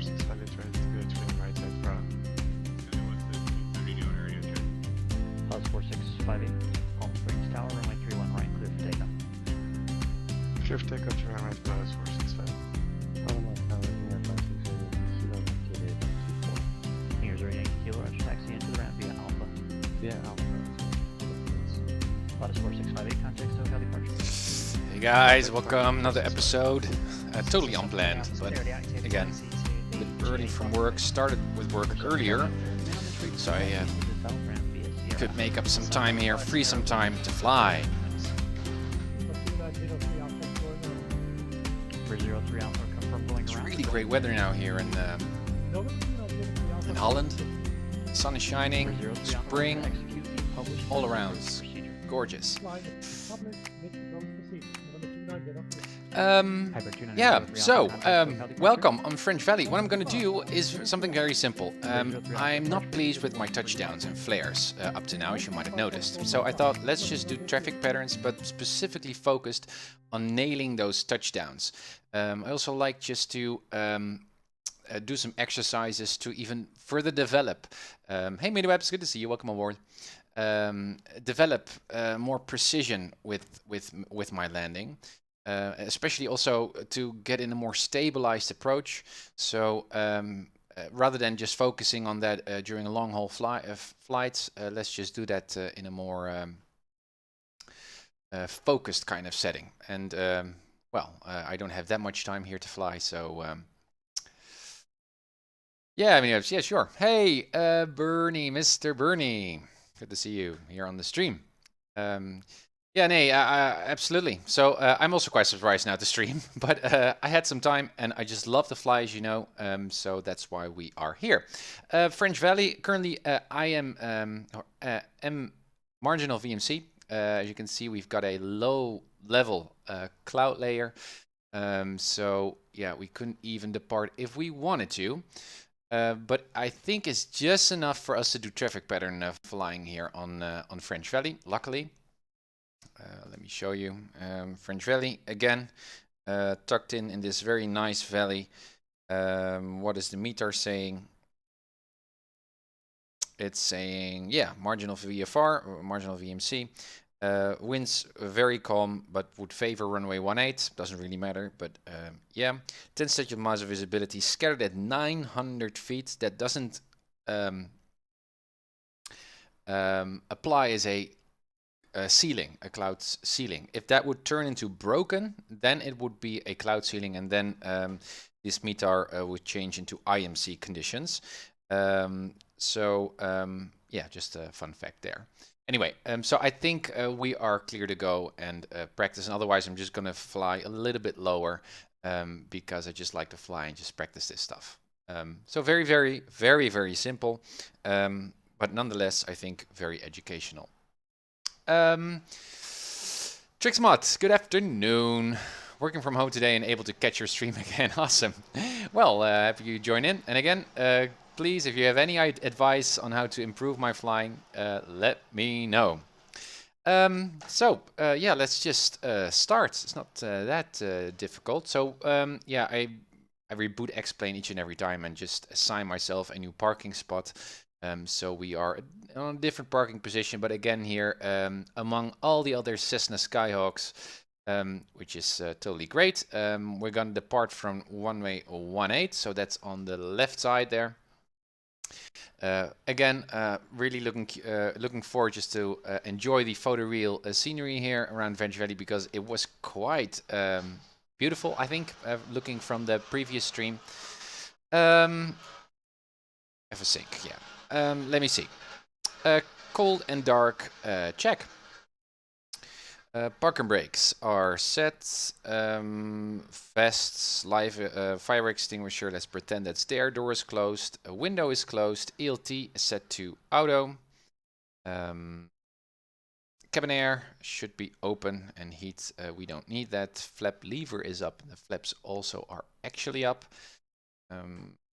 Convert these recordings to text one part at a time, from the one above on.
465 tries to go between right side front. And then what's the 230 on area check? Pause 4658. Palm Springs Tower, runway 31 right, clear for takeoff. Clear for takeoff to run right below us, 465. Here's our Yankee Kilo Rush, taxi into the ramp via Alpha. Lotus 4658, contact SoCal departure. Hey guys, welcome, another episode. Totally unplanned, but again, a bit early from work, started with work earlier, so I could make up some time here, free some time to fly. 303 Alpha, confirm going It's around. really great weather now here in Holland. Sun is shining, spring, all around. Gorgeous. Yeah, so welcome on French Valley. What I'm going to do is something very simple. I'm not pleased with my touchdowns and flares up to now, as you might have noticed. So I thought, let's just do traffic patterns, but specifically focused on nailing those touchdowns. I also like just to do some exercises to even further develop. Hey, Midwebs, good to see you. Welcome on board. Develop more precision with my landing. Especially also to get in a more stabilized approach. So rather than just focusing on that during a long haul flights, let's just do that in a more focused kind of setting. And well, I don't have that much time here to fly, so yeah, I mean, yeah, sure. Hey, Bernie, Mr. Bernie, good to see you here on the stream. Yeah, nee, absolutely. So I'm also quite surprised now to stream, but I had some time and I just love to fly, as you know, so that's why we are here. French Valley, currently I am marginal VMC. As you can see, we've got a low level cloud layer. So yeah, we couldn't even depart if we wanted to. But I think it's just enough for us to do traffic pattern flying here on French Valley, luckily. Let me show you French Valley again, tucked in this very nice valley. What is the meter saying? It's saying, yeah, marginal VFR, or marginal VMC. Winds very calm, but would favor runway 18. Doesn't really matter, but yeah. 10 statute miles of visibility, scattered at 900 feet. That doesn't apply as a ceiling, a cloud ceiling. If that would turn into broken, then it would be a cloud ceiling, and then this meter would change into IMC conditions. So yeah, just a fun fact there. Anyway, so I think we are clear to go and practice, and otherwise I'm just gonna fly a little bit lower because I just like to fly and just practice this stuff. So very, very, very, very simple, but nonetheless, I think very educational. Trixmod, good afternoon. Working from home today and able to catch your stream again. Awesome. Well, happy you join in. And again, please, if you have any advice on how to improve my flying, let me know. So yeah, let's just start. It's not that difficult. So yeah, I reboot X-Plane each and every time and just assign myself a new parking spot. So we are on a different parking position, but again here, among all the other Cessna Skyhawks, which is totally great. We're going to depart from runway 18, so that's on the left side there. Again, really looking forward just to enjoy the photoreal scenery here around French Valley, because it was quite beautiful, I think, looking from the previous stream. F6, yeah. Let me see. Cold and dark check. Park and brakes are set. Vests, live fire extinguisher. Let's pretend that's there. Door is closed. A window is closed. ELT is set to auto. Cabin air should be open, and heat, we don't need that. Flap lever is up. The flaps also are actually up.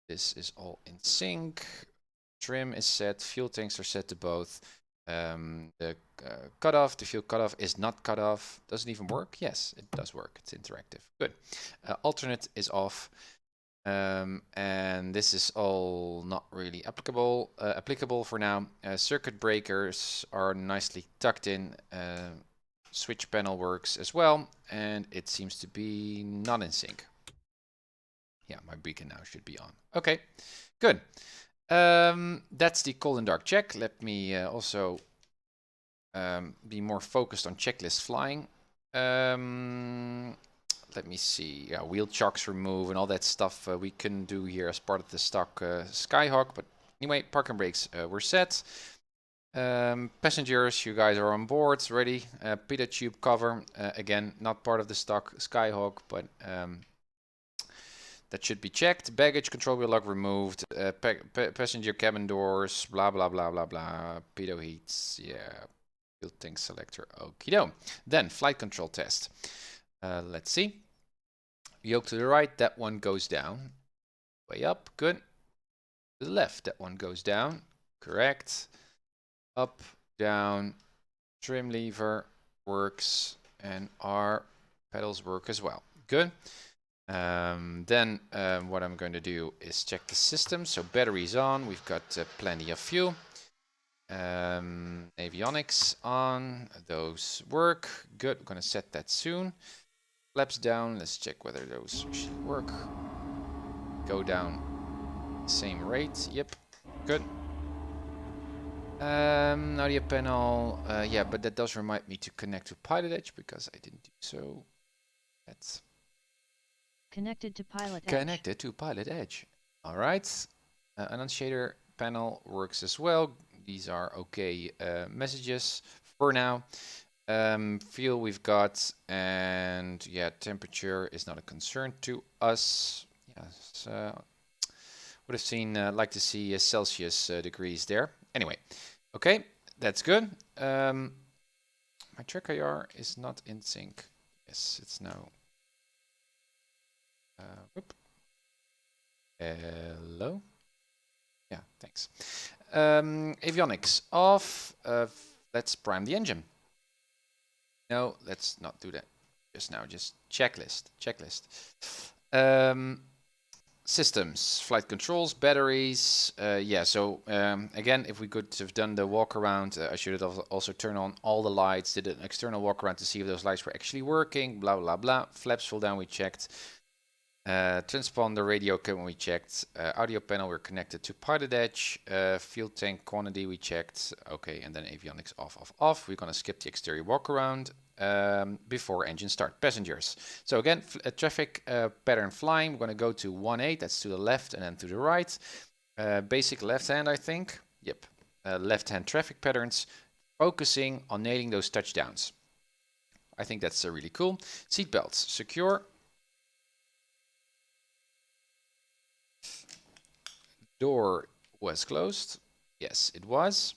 This is all in sync. Trim is set. Fuel tanks are set to both. The cutoff, the fuel cutoff is not cut off. Does it even work? Yes, it does work. It's interactive. Good. Alternate is off. And this is all not really applicable for now. Circuit breakers are nicely tucked in. Switch panel works as well, and it seems to be not in sync. Yeah, my beacon now should be on. Okay, good. That's the cold and dark check. Let me also be more focused on checklist flying. Let me see. Yeah, wheel chocks remove and all that stuff we can do here as part of the stock Skyhawk. But anyway, park and brakes were set. Passengers, you guys are on board, ready. Pitot tube cover, again, not part of the stock Skyhawk, but that should be checked. Baggage control wheel lock removed. Passenger cabin doors, blah, blah, blah, blah, blah. Pitot heats, yeah. Fuel tank selector, okie doke. Then, flight control test. Let's see. Yoke to the right, that one goes down. Way up, good. To the left, that one goes down. Correct. Up, down, trim lever works, and our pedals work as well. Good. Then what I'm going to do is check the system. So batteries on, we've got plenty of fuel. Avionics on, those work. Good, we're going to set that soon. Flaps down, let's check whether those actually work. Go down, same rate, yep, good. Audio panel, yeah, but that does remind me to connect to PilotEdge because I didn't do so. That's connected to PilotEdge. Connected to PilotEdge. All right, annunciator panel works as well. These are okay messages for now. Fuel we've got, and yeah, temperature is not a concern to us. Yes, would have seen, like to see Celsius degrees there. Anyway, okay, that's good. My TrackIR is not in sync. Yes, it's now. Whoop. Hello. Yeah, thanks. Avionics off. Let's prime the engine. No, let's not do that just now. Just checklist. Systems, flight controls, batteries. Yeah, so again, if we could have done the walk around, I should have also turned on all the lights, did an external walk around to see if those lights were actually working, blah, blah, blah. Flaps full down, we checked. Transponder radio equipment we checked. Audio panel we're connected to PilotEdge. Fuel tank quantity we checked. Okay, and then avionics off. We're gonna skip the exterior walk around before engine start. Passengers. So again, traffic pattern flying. We're gonna go to 1.8. That's to the left and then to the right. Basic left hand, I think. Yep. Left hand traffic patterns. Focusing on nailing those touchdowns. I think that's really cool. Seatbelts secure. Door was closed. Yes, it was.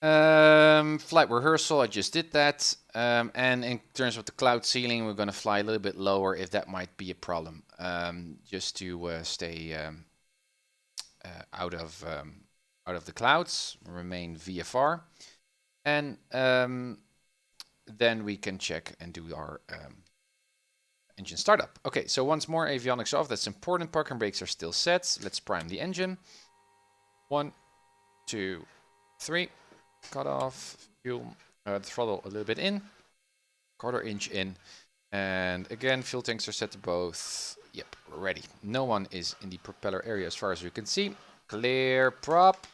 Flight rehearsal, I just did that. And in terms of the cloud ceiling, we're going to fly a little bit lower if that might be a problem. Just to stay out of the clouds, remain VFR. And then we can check and do our engine startup. Okay, so once more, avionics off. That's important. Park and brakes are still set. Let's prime the engine. 1, 2, 3. Cut off. Fuel. Throttle a little bit in. 1/4 inch in. And again, fuel tanks are set to both. Yep, we're ready. No one is in the propeller area as far as you can see. Clear prop.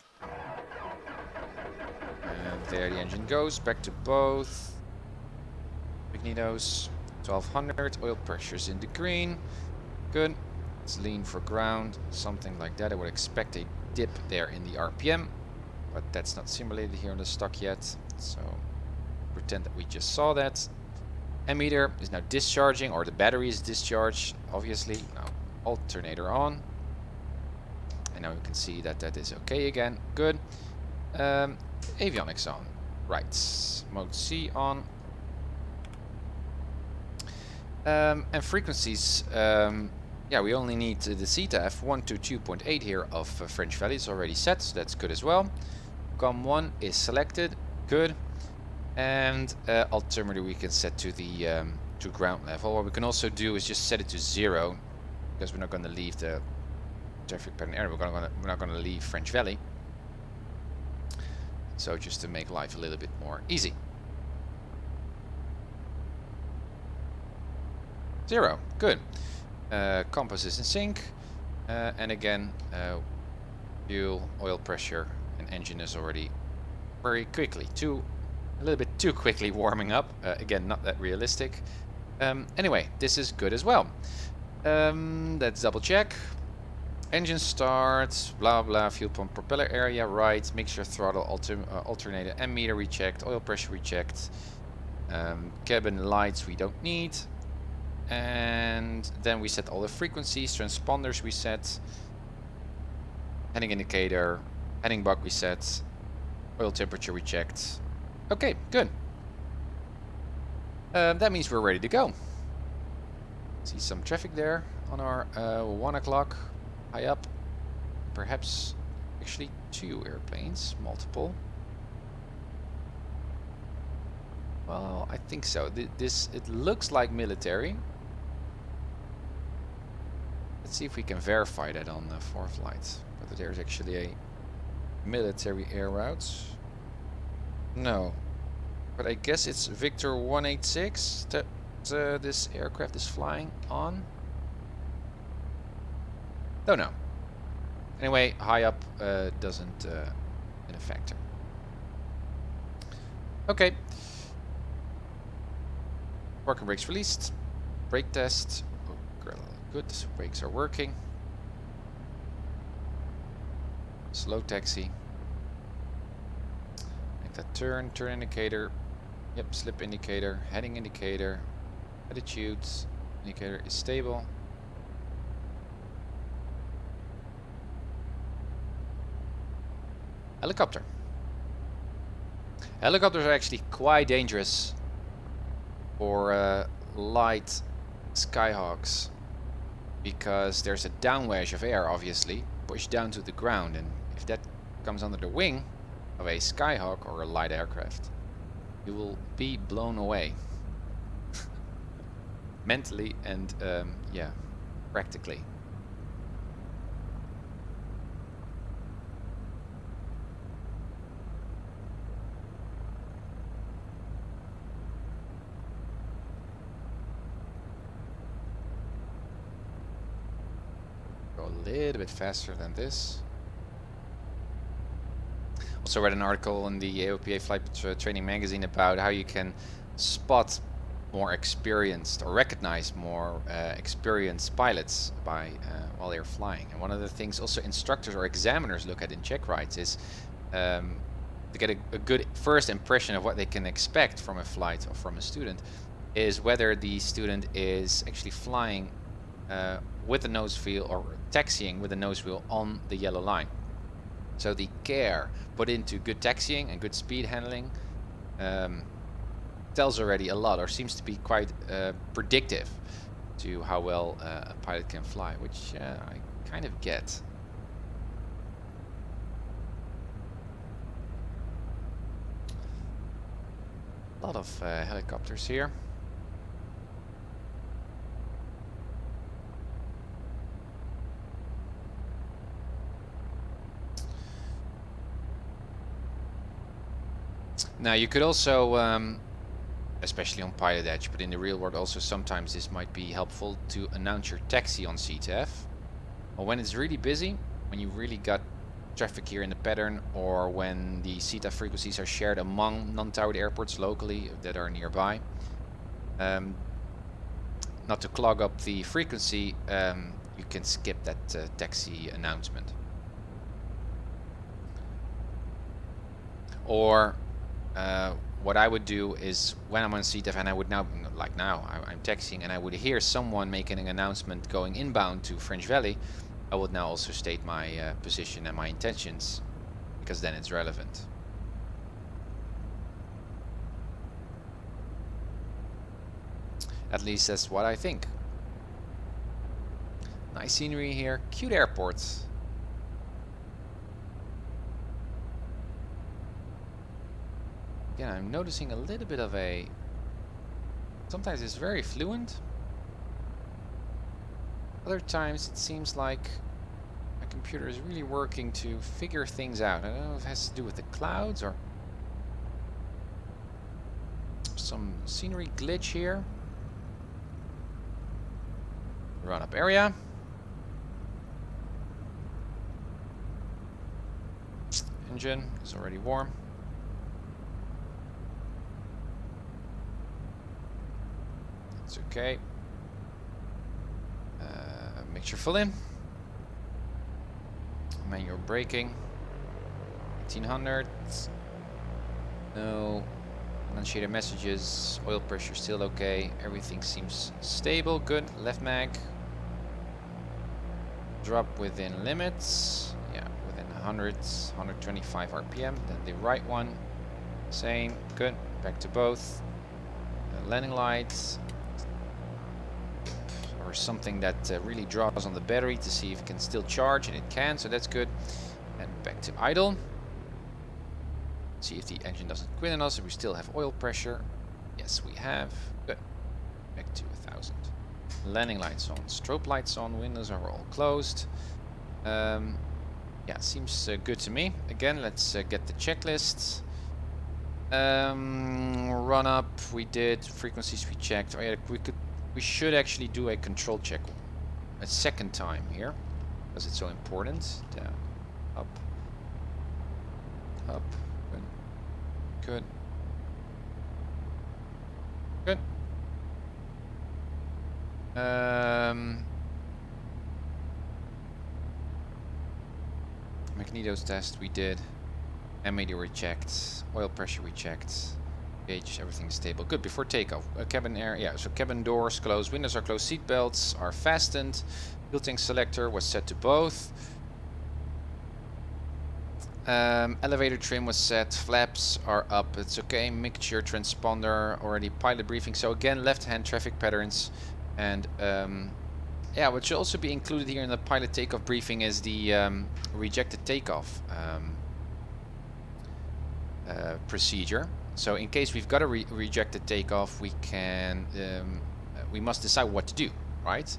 And there the engine goes. Back to both. Magnetos. 1200, oil pressure's in the green. Good. It's lean for ground, something like that. I would expect a dip there in the RPM, but that's not simulated here on the stock yet. So pretend that we just saw that. Ammeter is now discharging, or the battery is discharged, obviously. Now alternator on. And now we can see that that is okay again. Good. Avionics on. Right. Mode C on. And frequencies, yeah, we only need the CTAF 122.8 here of French Valley is already set, so that's good as well. COM1 is selected, good. And altimeter we can set to the to ground level. What we can also do is just set it to 0. because we're not going to leave the traffic pattern area. We're not going to leave French Valley. So just to make life a little bit more easy. 0, good. Compass is in sync, and again, fuel, oil pressure, and engine is already very quickly, a little bit too quickly warming up. Again, not that realistic. Anyway, this is good as well. Let's double check. Engine start, blah blah, fuel pump propeller area, right, mixture throttle, alternator and meter we checked, oil pressure we checked, cabin lights we don't need, and then we set all the frequencies, transponders we set, heading indicator, heading bug we set, oil temperature we checked. Okay, good. That means we're ready to go. See some traffic there on our 1 o'clock. High up, perhaps actually 2 airplanes, multiple. Well, I think so. It looks like military. Let's see if we can verify that on ForeFlight, whether there's actually a military air route. No, but I guess it's Victor 186 that this aircraft is flying on. Don't know. Anyway, high up doesn't in a factor. Okay. Parking brakes released. Brake test. Oh, good. Brakes are working. Slow taxi. Make that turn. Turn indicator. Yep. Slip indicator. Heading indicator. Attitude indicator is stable. Helicopter. Helicopters are actually quite dangerous for light Skyhawks because there's a downwash of air, obviously, pushed down to the ground, and if that comes under the wing of a Skyhawk or a light aircraft, you will be blown away. Mentally and yeah, practically. A little bit faster than this. Also read an article in the AOPA Flight Training magazine about how you can spot more experienced or recognize more experienced pilots by while they're flying. And one of the things also instructors or examiners look at in check rides is to get a good first impression of what they can expect from a flight or from a student is whether the student is actually flying with a nose wheel or taxiing with a nose wheel on the yellow line. So the care put into good taxiing and good speed handling tells already a lot, or seems to be quite predictive to how well a pilot can fly, which I kind of get. A lot of helicopters here. Now you could also, especially on PilotEdge, but in the real world also sometimes this might be helpful to announce your taxi on CTF. Or when it's really busy, when you really got traffic here in the pattern, or when the CTF frequencies are shared among non-towered airports locally that are nearby. Not to clog up the frequency, you can skip that taxi announcement. Or what I would do is when I'm on CTF and I would now, like now, I'm taxiing and I would hear someone making an announcement going inbound to French Valley, I would now also state my position and my intentions, because then it's relevant. At least that's what I think. Nice scenery here, cute airports. Again, I'm noticing a little bit of a... Sometimes it's very fluent. Other times it seems like my computer is really working to figure things out. I don't know if it has to do with the clouds or some scenery glitch here. Run up area. Engine is already warm. That's okay. Mixture full in. Manual braking. 1800. No unshaded messages. Oil pressure still okay. Everything seems stable. Good. Left mag. Drop within limits. Yeah, within 125 RPM. Then the right one. Same. Good. Back to both. Landing lights. Or something that really draws on the battery to see if it can still charge, and it can, so that's good. And back to idle. See if the engine doesn't quit on us. If we still have oil pressure. Yes, we have. Good. Back to 1000. Landing lights on, strobe lights on, windows are all closed. Yeah, seems good to me. Again, let's get the checklists. Run up, we did. Frequencies we checked. Oh yeah, we should actually do a control check a second time here, because it's so important. Down, up, up, good, good, good. Magnetos test we did. MAD we checked. Oil pressure we checked. Gauge, everything's stable. Good, before takeoff. Cabin air, yeah, so cabin doors closed, windows are closed, seat belts are fastened. Fuel tank selector was set to both. Elevator trim was set, flaps are up, it's okay. Mixture transponder, already pilot briefing. So again, left hand traffic patterns. And yeah, what should also be included here in the pilot takeoff briefing is the rejected takeoff procedure. So in case we've got a rejected takeoff, we can we must decide what to do, right?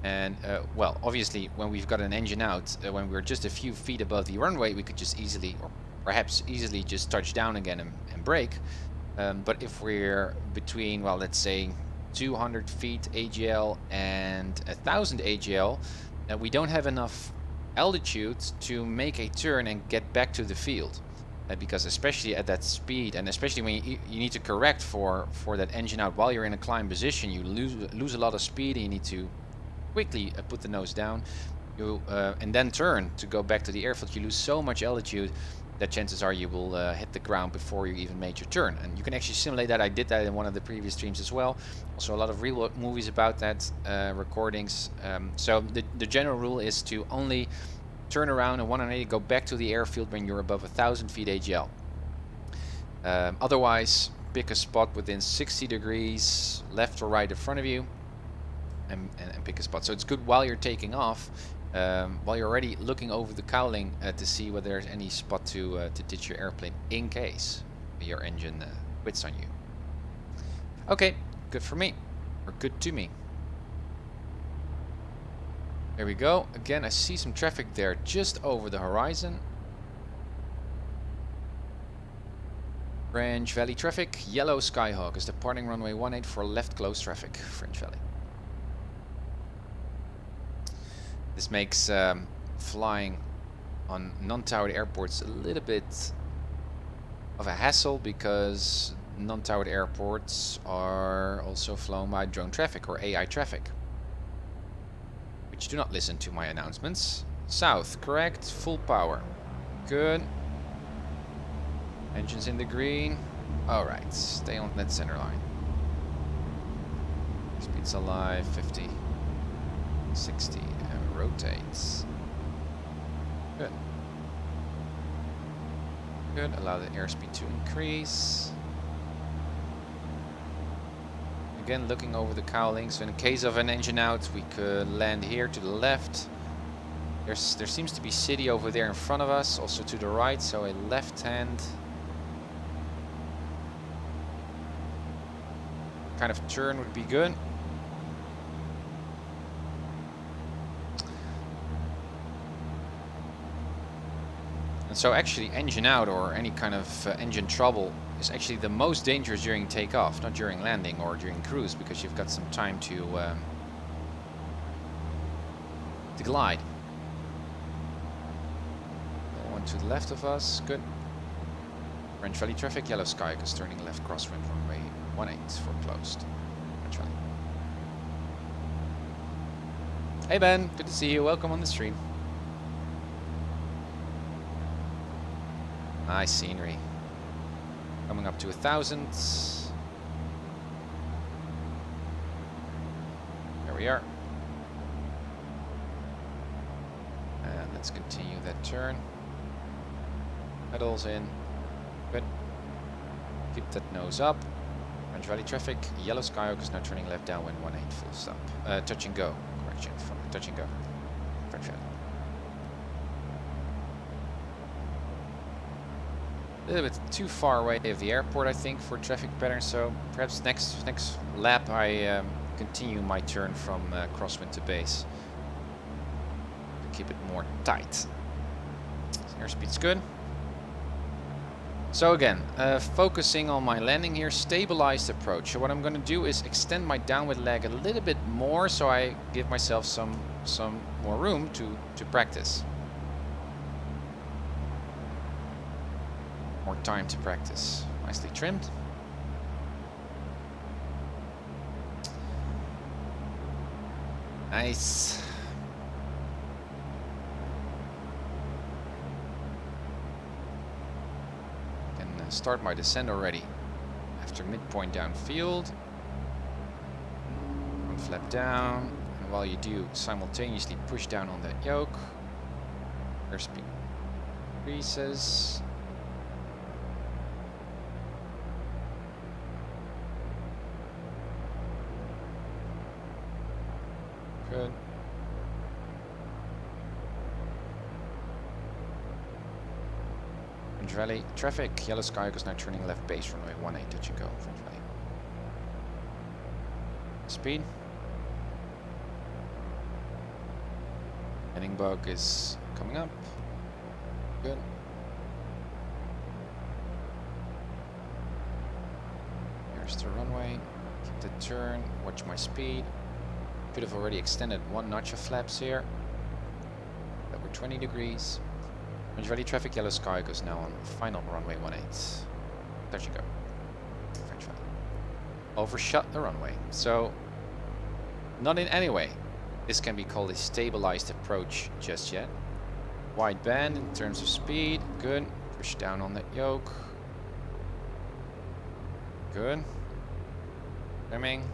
And well, obviously, when we've got an engine out, when we're just a few feet above the runway, we could just easily, or perhaps easily, just touch down again and brake. But if we're between, well, let's say 200 feet AGL and 1000 AGL, we don't have enough altitude to make a turn and get back to the field. Because especially at that speed, and especially when you need to correct for that engine out while you're in a climb position, you lose a lot of speed, and you need to quickly put the nose down, and then turn to go back to the airfield. You lose so much altitude that chances are you will hit the ground before you even made your turn. And you can actually simulate that. I did that in one of the previous streams as well. Also a lot of real movies about that, recordings. So the general rule is to only turn around and 180, go back to the airfield when you're above 1000 feet AGL. Otherwise, pick a spot within 60 degrees, left or right in front of you, and pick a spot. So it's good while you're taking off, while you're already looking over the cowling to see whether there's any spot to ditch your airplane in case your engine quits on you. Okay, good for me, or good to me. There we go. Again, I see some traffic there just over the horizon. French Valley traffic. Yellow Skyhawk is departing runway 18 for left close traffic. French Valley. This makes flying on non-towered airports a little bit of a hassle, because non-towered airports are also flown by drone traffic or AI traffic, which do not listen to my announcements. South, correct. Full power. Good. Engines in the green. Alright, stay on that center line. Speed's alive, 50, 60, and rotates. Good. Good, allow the airspeed to increase. Again, looking over the cowling, so in case of an engine out, we could land here to the left. There seems to be city over there in front of us, also to the right, so a left hand kind of turn would be good. So actually engine out or any kind of engine trouble is actually the most dangerous during takeoff, not during landing or during cruise, because you've got some time to glide. One to the left of us, good. French Valley traffic, yellow Skyhawk is turning left crosswind runway 18 for closed. French Valley. Hey Ben, good to see you, welcome on the stream. Nice scenery. Coming up to 1,000. There we are. And let's continue that turn. Pedals in. Good. Keep that nose up. French Valley traffic. Yellow Skyhawk is now turning left downwind 18 full stop. Touch and go. Correction. Touch and go. French Valley. A little bit too far away of the airport, I think, for traffic pattern. So perhaps next lap I continue my turn from crosswind to base to keep it more tight. So airspeed's good. So again, focusing on my landing here, stabilized approach. So what I'm going to do is extend my downward leg a little bit more, so I give myself some more room to practice. More time to practice. Nicely trimmed. Nice. Can start my descent already after midpoint downfield. One flap down, and while you do, simultaneously push down on that yoke. Airspeed increases. Good. French Valley traffic. Yellow Skyhawk is now turning left base runway 18. Touch and go. French Valley. Speed. Heading bug is coming up. Good. Here's the runway. Keep the turn. Watch my speed. Could have already extended one notch of flaps here. That were 20 degrees. French Valley traffic, yellow Skyhawk is now on final runway 18. There you go. French Valley. Overshot the runway. So, not in any way this can be called a stabilized approach just yet. Wide band in terms of speed. Good. Push down on that yoke. Good. Trimming.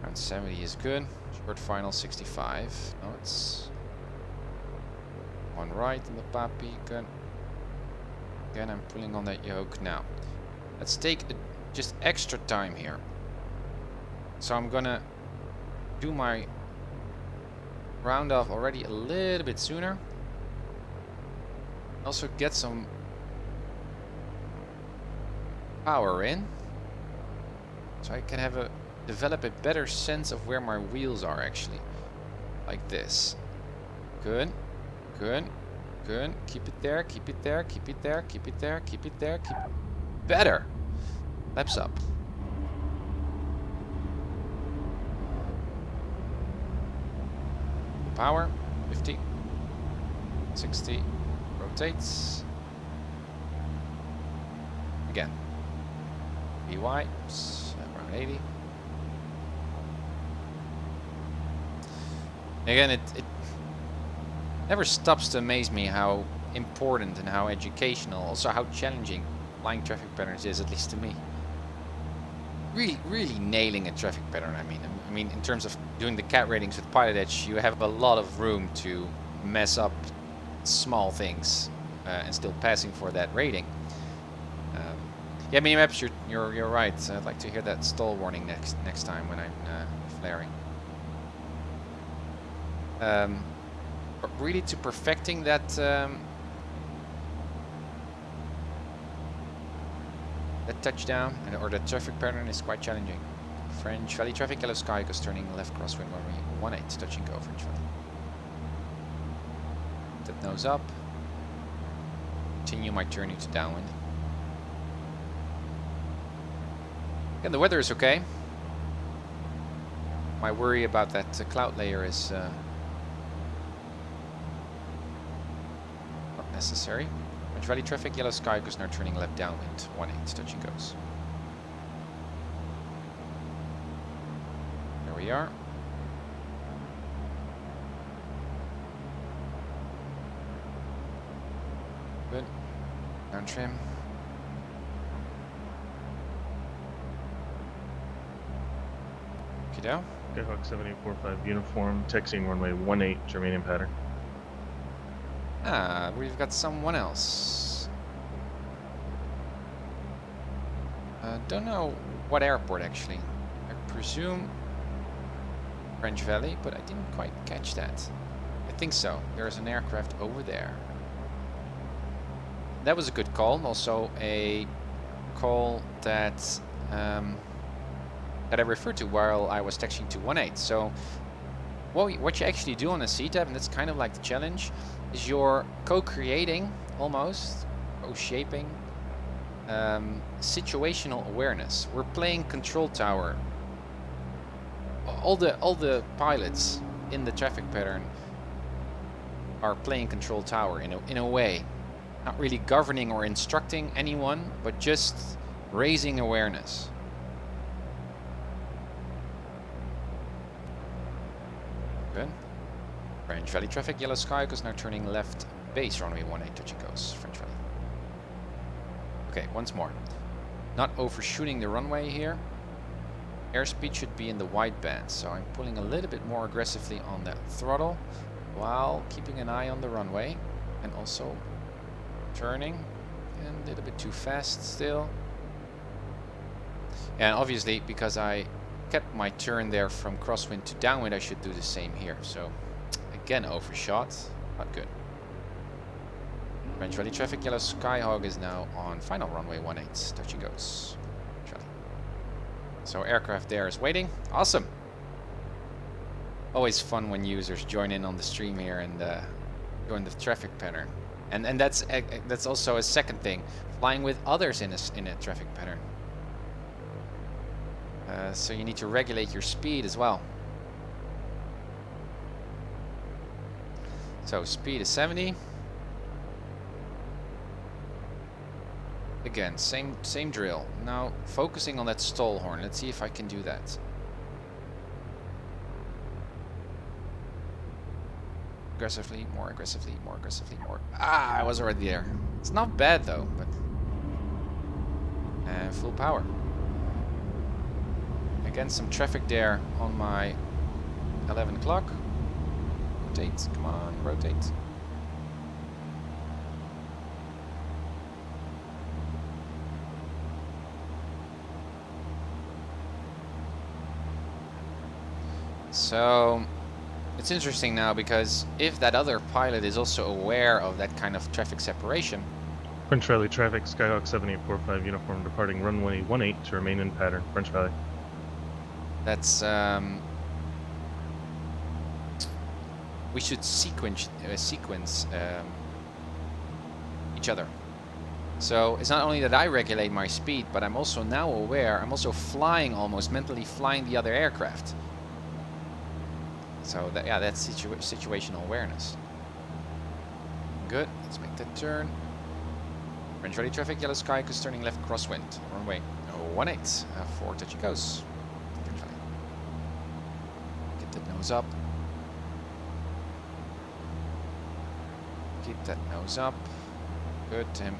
Around 70 is good. Short final 65. No, it's one right in the papi. Good. Again, I'm pulling on that yoke now. Let's take just extra time here. So I'm gonna do my round off already a little bit sooner. Also get some power in, so I can have develop a better sense of where my wheels are actually. Like this. Good. Good. Good. Keep it there. Keep it there. Keep it there. Keep it there. Keep it there. Keep it better. Laps up. Power. 50. 60. Rotates. Again. VY. Around 80. Again, it never stops to amaze me how important and how educational, also how challenging flying traffic patterns is, at least to me. Really nailing a traffic pattern. I mean, in terms of doing the cat ratings with PilotEdge, you have a lot of room to mess up small things and still passing for that rating. Yeah, Minimaps, you're right. I'd like to hear that stall warning next time when I'm flaring. But really to perfecting that that touchdown or that traffic pattern is quite challenging. French Valley traffic, yellow Skyhawk is turning left crosswind runway 18, touch and go French Valley. Keep that nose up. Continue my journey to downwind. Again, the weather is okay. My worry about that cloud layer is not necessary. Orange Valley traffic, yellow sky goes now turning left downwind. 18, touch and goes. There we are. Good. Down trim. Okay, down. Skyhawk 7845 uniform, taxiing runway 18, Germanium pattern. Ah, we've got someone else. Don't know what airport actually. I presume French Valley, but I didn't quite catch that. I think so. There's an aircraft over there. That was a good call. Also a call that that I referred to while I was taxiing to 18. So what you actually do on a CTAP, and that's kind of like the challenge, is you're co-creating almost, co-shaping situational awareness. We're playing control tower. All the pilots in the traffic pattern are playing control tower in a way, not really governing or instructing anyone, but just raising awareness. Good. French Valley traffic, yellow sky goes now turning left base, runway 18, touch and goes, French Valley. Okay, once more. Not overshooting the runway here. Airspeed should be in the wide band, so I'm pulling a little bit more aggressively on that throttle while keeping an eye on the runway and also turning and a little bit too fast still. And obviously, because I kept my turn there from crosswind to downwind, I should do the same here. So again, overshot, not good. French Valley traffic, yellow Skyhawk is now on final runway 18, touch and goes. So aircraft there is waiting. Awesome. Always fun when users join in on the stream here and join the traffic pattern. And that's also a second thing, flying with others in a traffic pattern. So you need to regulate your speed as well. So speed is 70. Again, same drill. Now focusing on that stall horn. Let's see if I can do that. Aggressively, more aggressively, more aggressively, more. Ah, I was already there. It's not bad though, but full power. Again, some traffic there on my 11 o'clock. Rotate, come on, rotate. So it's interesting now because if that other pilot is also aware of that kind of traffic separation. French Valley traffic, Skyhawk 7845 uniform departing runway 18 to remain in pattern, French Valley. That's we should sequence each other. So it's not only that I regulate my speed, but I'm also now aware. I'm also flying, almost mentally flying the other aircraft. So that, yeah, that's situational awareness. Good. Let's make that turn. French Valley traffic, yellow sky is turning left crosswind. Runway 18. 4 touch and goes. French Valley. Get that nose up. Keep that nose up. Good, Tim.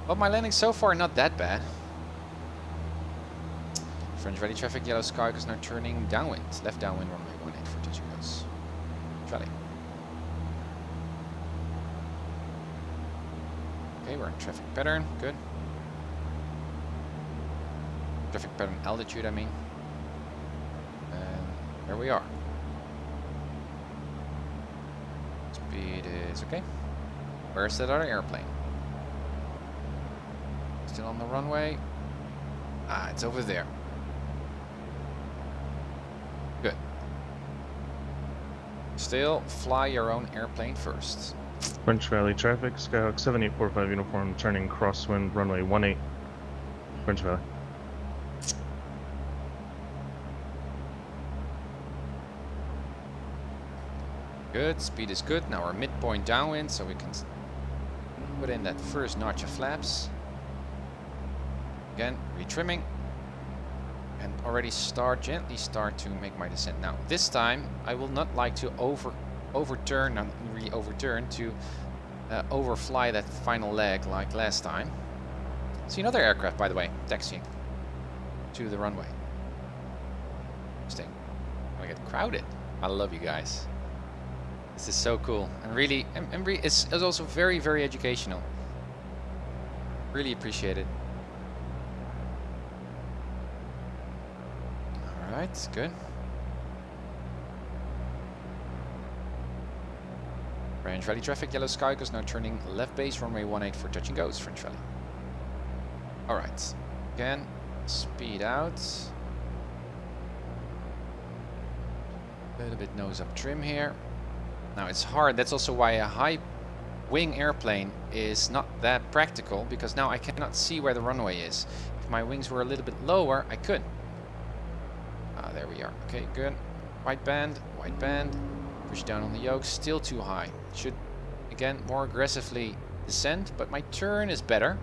Well, my landing so far not that bad. French Valley traffic, yellow sky is now turning downwind. Left downwind, runway 18 for touch and goes. Valley. Okay, we're in traffic pattern. Good. Traffic pattern altitude, I mean. And there we are. Speed is okay. Where's that other airplane? Still on the runway. Ah, it's over there. Good. Still, fly your own airplane first. French Valley traffic, Skyhawk 7845 uniform, turning crosswind, runway 18, French Valley. Good, speed is good. Now we're midpoint downwind, so we can put in that first notch of flaps. Again, retrimming. And already gently start to make my descent. Now, this time, I will not like to overturn, not really overturn, to overfly that final leg like last time. See another aircraft, by the way, taxiing to the runway. Interesting. I get crowded. I love you guys. This is so cool, and really, it's also very, very educational. Really appreciate it. All right, good. French Valley traffic, yellow Skyhawk is now turning left base, runway 18 for touch and goes, French Valley. All right, again, speed out. A little bit nose up trim here. Now it's hard, that's also why a high wing airplane is not that practical, because now I cannot see where the runway is. If my wings were a little bit lower, I could. There we are. Okay, good. White band, push down on the yoke, still too high. Should, again, more aggressively descend, but my turn is better.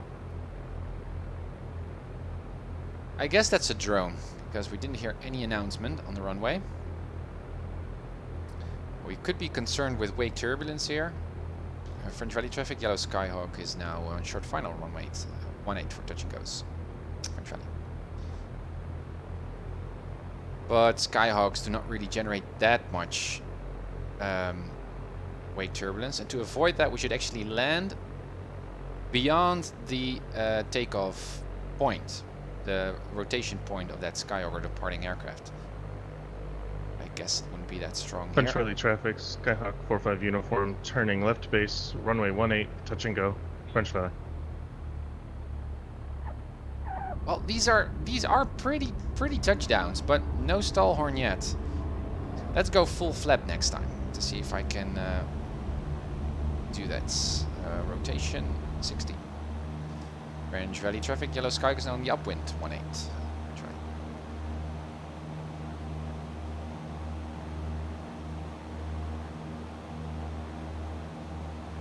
I guess that's a drone, because we didn't hear any announcement on the runway. We could be concerned with wake turbulence here. French Valley traffic, yellow Skyhawk is now on short final, runway 18 for touch and goes. French Valley. But Skyhawks do not really generate that much wake turbulence, and to avoid that we should actually land beyond the takeoff point, the rotation point of that Skyhawk or departing aircraft. I guess it wouldn't be that strong French here. Valley traffic, Skyhawk 45 uniform, turning left base, runway 18, touch and go, French Valley. Well, these are pretty touchdowns, but no stall horn yet. Let's go full flap next time to see if I can do that. Rotation 60. French Valley traffic, yellow Skyhawk is now on the upwind 18.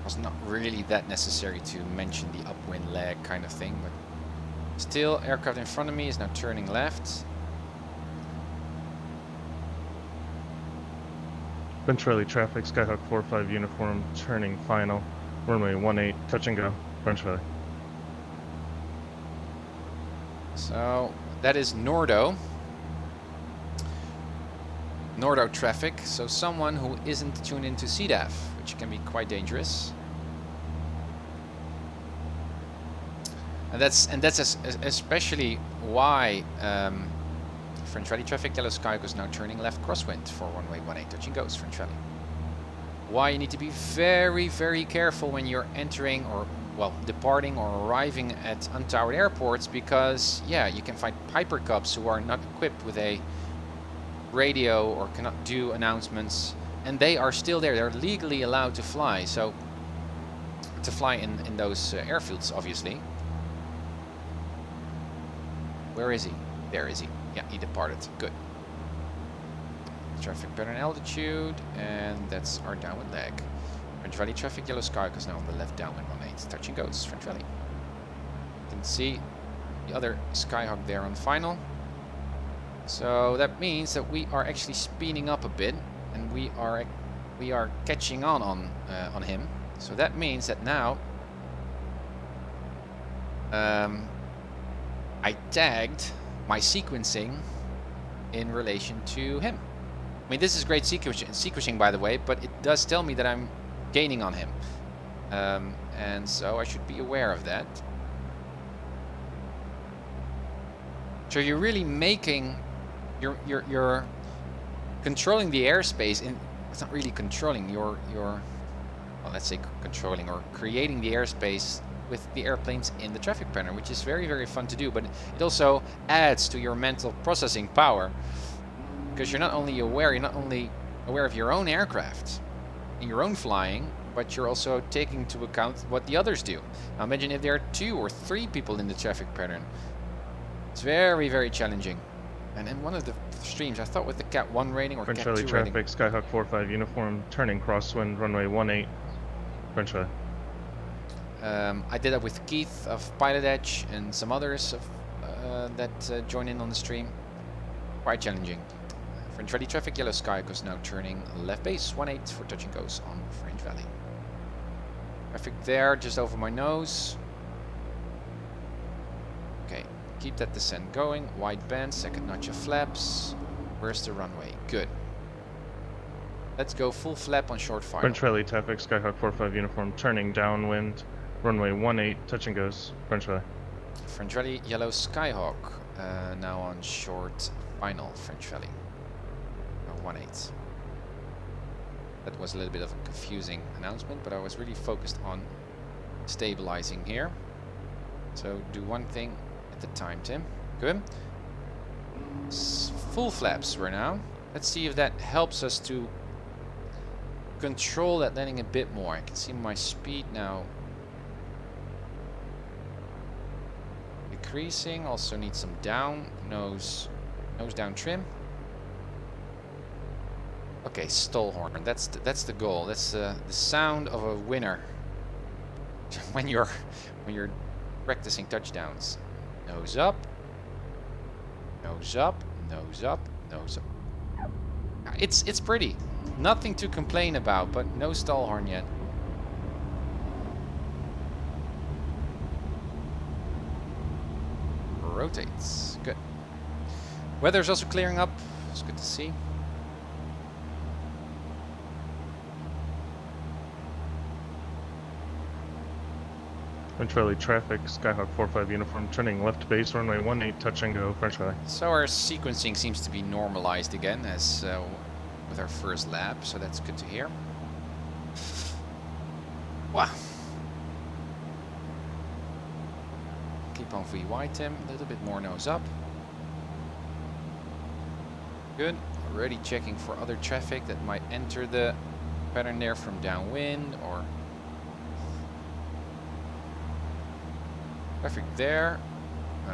Was not really that necessary to mention the upwind leg kind of thing, but still, aircraft in front of me is now turning left. French Valley traffic, Skyhawk 45 uniform, turning final, runway 18, touch and go, French Valley. So that is Nordo. Nordo traffic, so someone who isn't tuned into CDAF, which can be quite dangerous. And that's especially why French Valley traffic, yellow Skyhawk is now turning left crosswind for runway 18, touch and goes, French Valley. Why you need to be very, very careful when you're entering or, well, departing or arriving at untowered airports, because, yeah, you can find Piper Cubs who are not equipped with a radio or cannot do announcements, and they are still there. They're legally allowed to fly, so to fly in those airfields, obviously. Where is he? There is he. Yeah, he departed. Good. Traffic pattern altitude, and that's our downwind leg. French Valley traffic, yellow Skyhawk is now on the left downwind 18, touch and goes, French Valley. You can see the other Skyhawk there on final. So that means that we are actually speeding up a bit, and we are catching on him. So that means that now I tagged my sequencing in relation to him. I mean, this is great sequencing, by the way, but it does tell me that I'm gaining on him, and so I should be aware of that. So you're really making, you're controlling the airspace. It's not really controlling. You're well, let's say controlling or creating the airspace with the airplanes in the traffic pattern, which is very, very fun to do, but it also adds to your mental processing power, because you're not only aware, you're not only aware of your own aircraft and your own flying, but you're also taking into account what the others do. Now imagine if there are 2 or 3 people in the traffic pattern. It's very, very challenging. And in one of the streams, I thought with the Cat 1 rating or French Cat Valley 2 traffic, rating. Skyhawk 45 uniform, turning crosswind, runway 18, French Valley. I did that with Keith of PilotEdge and some others of, that join in on the stream. Quite challenging. French Valley traffic, Yellow Skyhawk is now turning left base, 18 for touch and goes on French Valley. Traffic there, just over my nose. Okay, keep that descent going. Wide band, second notch of flaps. Where's the runway? Good. Let's go full flap on short final. French Valley traffic, Skyhawk 45 uniform, turning downwind, runway 18, touch and goes, French Valley. French Valley, Yellow Skyhawk, now on short final, French Valley. 18. That was a little bit of a confusing announcement, but I was really focused on stabilizing here. So do one thing at a time, Tim. Good. Full flaps we're now. Let's see if that helps us to control that landing a bit more. I can see my speed now decreasing. Also need some nose down trim. Okay, stall horn. That's the goal. That's the sound of a winner when you're practicing touchdowns. Nose up, nose up, nose up, nose up. It's pretty. Nothing to complain about, but no stall horn yet. Rotates. Good. Weather's also clearing up. It's good to see. French Valley traffic, Skyhawk 45 uniform, turning left base, runway 18, touch and go, French Valley. So our sequencing seems to be normalized again as with our first lap, so that's good to hear. Wow. Keep on VY, Tim. A little bit more nose up. Good. Already checking for other traffic that might enter the pattern there from downwind or traffic there.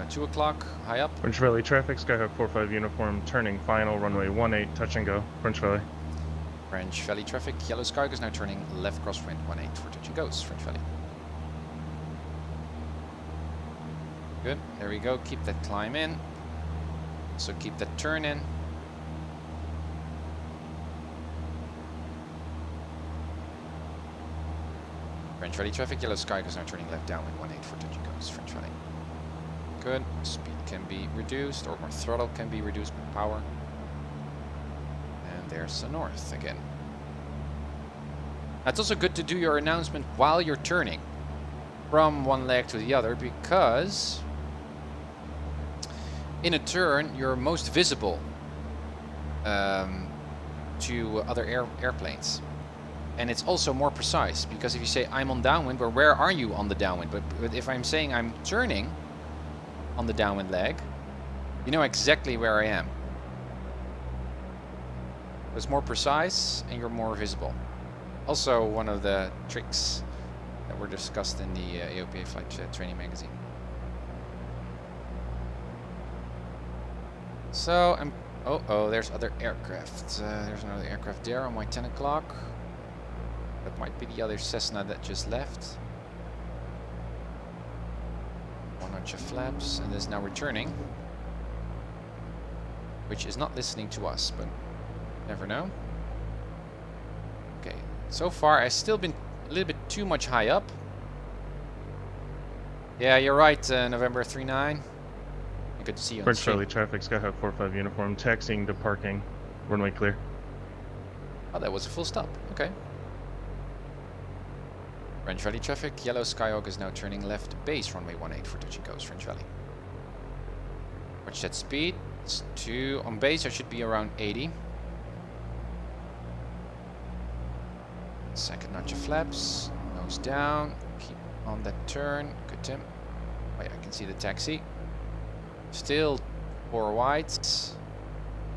2 o'clock, high up. French Valley traffic, Skyhawk 45 uniform, turning final, runway 18, touch and go, French Valley. French Valley traffic, Yellow Skyhawk is now turning left crosswind, 18 for touch and goes, French Valley. Good, there we go, keep that climb in. So keep that turn in. French Valley traffic, Yellow Skyhawk is now turning left downwind, 18 for touch and goes, French Valley. Good, speed can be reduced, or more throttle can be reduced with power. And there's the north again. It's also good to do your announcement while you're turning from one leg to the other, because in a turn you're most visible to other airplanes. And it's also more precise, because if you say I'm on downwind, well, where are you on the downwind? But if I'm saying I'm turning on the downwind leg, you know exactly where I am. It's more precise and you're more visible. Also one of the tricks that were discussed in the AOPA flight training magazine. So I'm there's other aircraft. There's another aircraft there on my 10 o'clock. That might be the other Cessna that just left. One notch of flaps, and is now returning, which is not listening to us, but never know. Okay, so far I've still been a little bit too much high up. Yeah, you're right, November 39. Good to see you on the French stream. Valley traffic, Skyhawk 45 uniform, taxiing to parking, runway clear. Oh, that was a full stop. Okay. French Valley traffic, Yellow Skyhawk is now turning left base, runway 18 for touch and goes, French Valley. Watch that speed. It's on base, I should be around 80. Second notch of flaps, nose down, keep on that turn. Good, Tim. Oh yeah, I can see the taxi. Still 4 wides.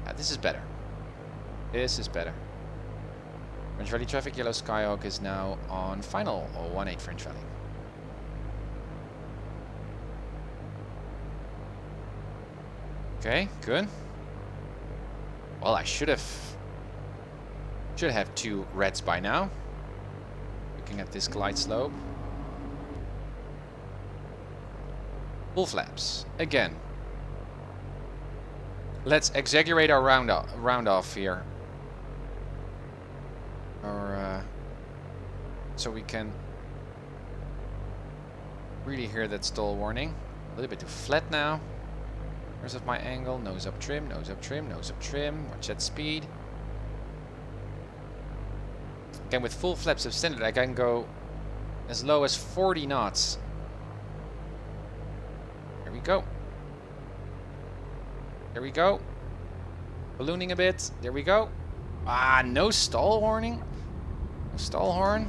Yeah, this is better. This is better. French Valley traffic, yellow Skyhawk is now on final, 18 French Valley. Okay, good. Well, I should have 2 reds by now. Looking at this glide slope. Full flaps again. Let's exaggerate our round off here. Or so we can really hear that stall warning. A little bit too flat now. Where's of my angle? Nose up trim, nose up trim, nose up trim. Watch that speed. Again, with full flaps extended, I can go as low as 40 knots. There we go. There we go. Ballooning a bit. There we go. Ah, no stall warning. No stall horn.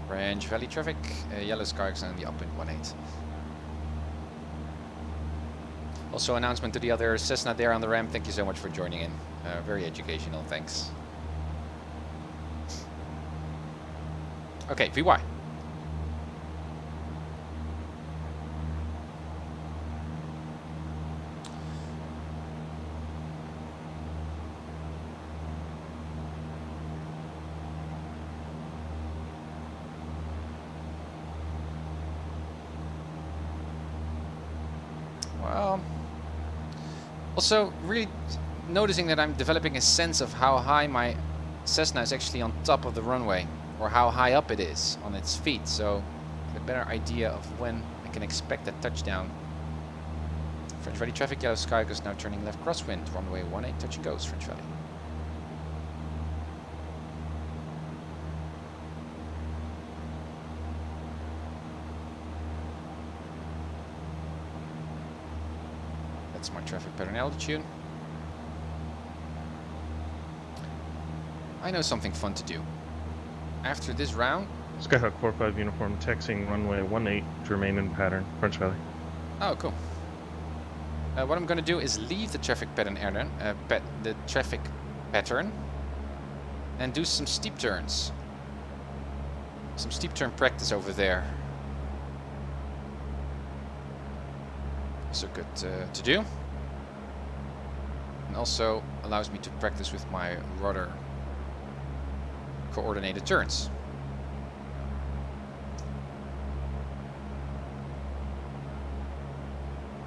French Valley traffic. Yellow Skyhawks on the upwind 18. Also, announcement to the other Cessna there on the ramp. Thank you so much for joining in. Very educational. Thanks. Okay, VY. Well, also really noticing that I'm developing a sense of how high my Cessna is actually on top of the runway, or how high up it is on its feet, so I get a better idea of when I can expect a touchdown. French Valley traffic, yellow Skyhawk is now turning left crosswind, runway 18, touch and goes, French Valley. That's my traffic pattern altitude. I know something fun to do. After this round... Skyhawk 45 uniform taxiing runway 18 to remain in pattern, French Valley. Oh, cool. What I'm going to do is leave the traffic pattern and do some steep turns. Some steep turn practice over there. Also good to do. And also allows me to practice with my rudder coordinated turns.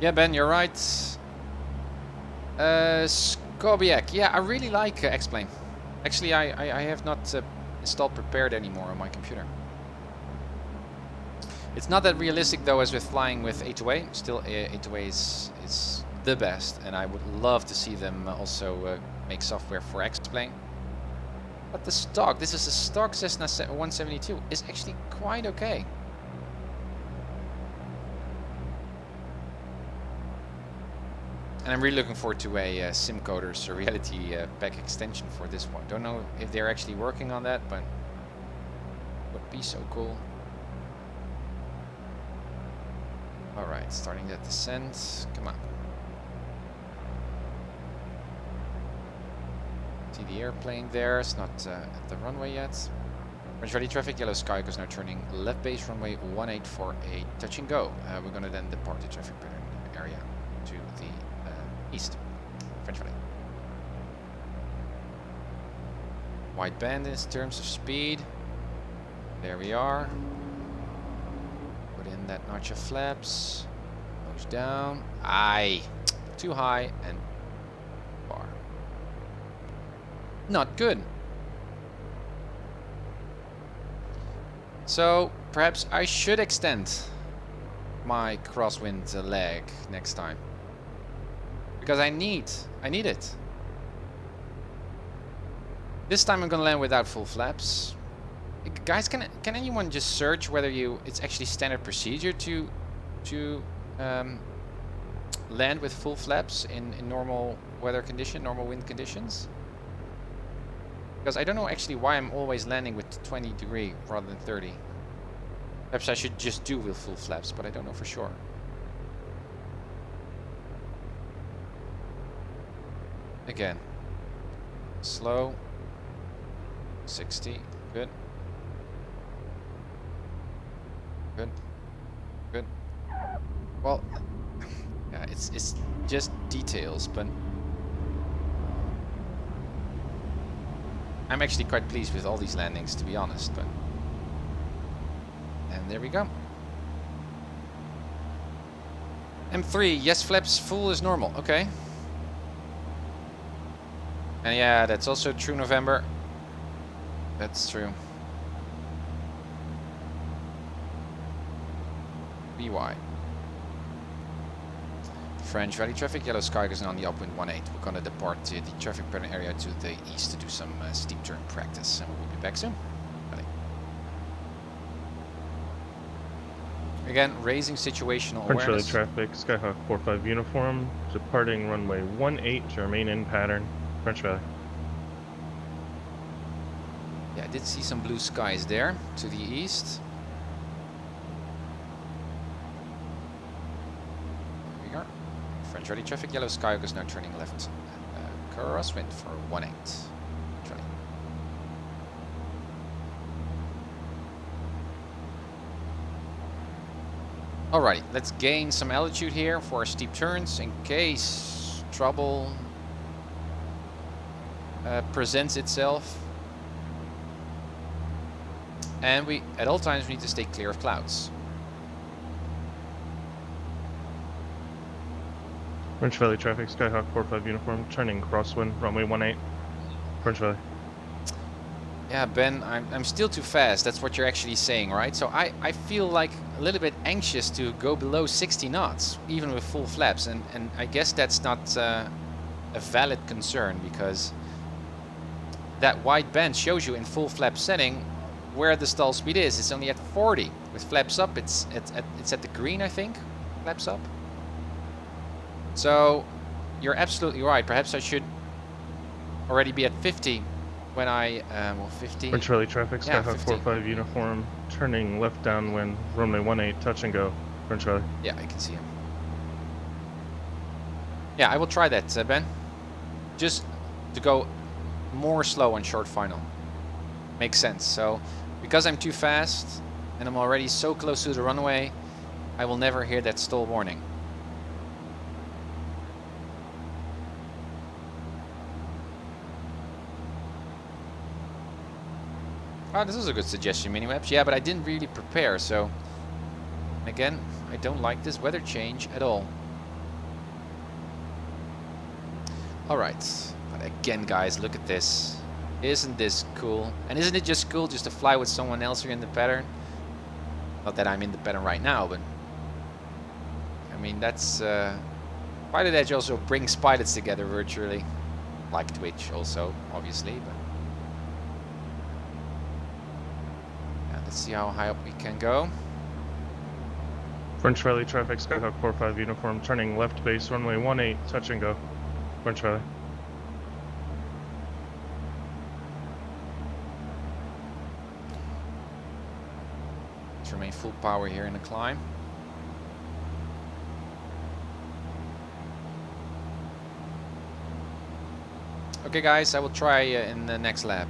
Yeah, Ben, you're right. Skobiak. Yeah, I really like X-Plane. Actually, I have not installed Prepared anymore on my computer. It's not that realistic though as with flying with A2A. Still, A2A is the best, and I would love to see them also make software for X-Plane. But the stock, this is a stock Cessna 172, is actually quite okay. And I'm really looking forward to a SimCoders or reality pack extension for this one. Don't know if they're actually working on that, but it would be so cool. Alright, starting that descent. Come on. See the airplane there. It's not at the runway yet. French Valley traffic, yellow Skyhawk is now turning left base runway 18 for a touch and go. We're going to then depart the traffic pattern area to the east. French Valley. Wide band in terms of speed. There we are. Put in that notch of flaps. Nose down. Aye. Too high and far. Not good. So perhaps I should extend my crosswind leg next time, because I need it. This time I'm gonna land without full flaps. Guys, can anyone just search whether it's actually standard procedure to land with full flaps in normal weather normal wind conditions? Because I don't know actually why I'm always landing with 20 degree rather than 30. Perhaps I should just do with full flaps, but I don't know for sure. Again. Slow. 60. Good. Good. Good. Well, yeah, it's just details, but I'm actually quite pleased with all these landings, to be honest. But and there we go. M3, yes, flaps full is normal. Okay. And yeah, that's also true, November. That's true. BY. French Valley traffic, yellow sky is on the upwind 18. We're gonna depart the traffic pattern area to the east to do some steep turn practice, and we'll be back soon. Valley. Again, raising situational French Valley awareness. traffic, Skyhawk 45 uniform, departing runway 18 to remain in pattern. French Valley. Yeah, I did see some blue skies there to the east. Here we are. French Valley traffic, yellow sky is now turning left. Crosswind for 18. Charlie. Alrighty, let's gain some altitude here for our steep turns in case trouble presents itself. And we, at all times, we need to stay clear of clouds. French Valley traffic, Skyhawk 45 uniform, turning crosswind, runway 18. French Valley. Yeah, Ben, I'm still too fast. That's what you're actually saying, right? So I feel like a little bit anxious to go below 60 knots, even with full flaps. And I guess that's not a valid concern, because that white band shows you in full flap setting where the stall speed is. It's only at 40. With flaps up, it's at the green, I think. Flaps up. So you're absolutely right. Perhaps I should already be at 50 when I well, 50. French Valley traffic, Yeah, Skyhawk 50. 45 uniform, turning left downwind, runway 18, touch and go. French Valley. Yeah, I can see him. Yeah, I will try that, Ben. Just to go more slow on short final. Makes sense. So because I'm too fast and I'm already so close to the runway, I will never hear that stall warning. Oh, this is a good suggestion, Minimaps. Yeah, but I didn't really prepare, so again, I don't like this weather change at all. Alright, but again, guys, look at this. Isn't this cool? And isn't it just cool just to fly with someone else here in the pattern? Not that I'm in the pattern right now, but I mean, that's PilotEdge also brings pilots together virtually, like Twitch also, obviously. But yeah, let's see how high up we can go. French Valley traffic, Skyhawk 45 uniform, turning left base, runway 18, touch and go. French Valley. Let's remain full power here in the climb. Okay, guys, I will try in the next lap.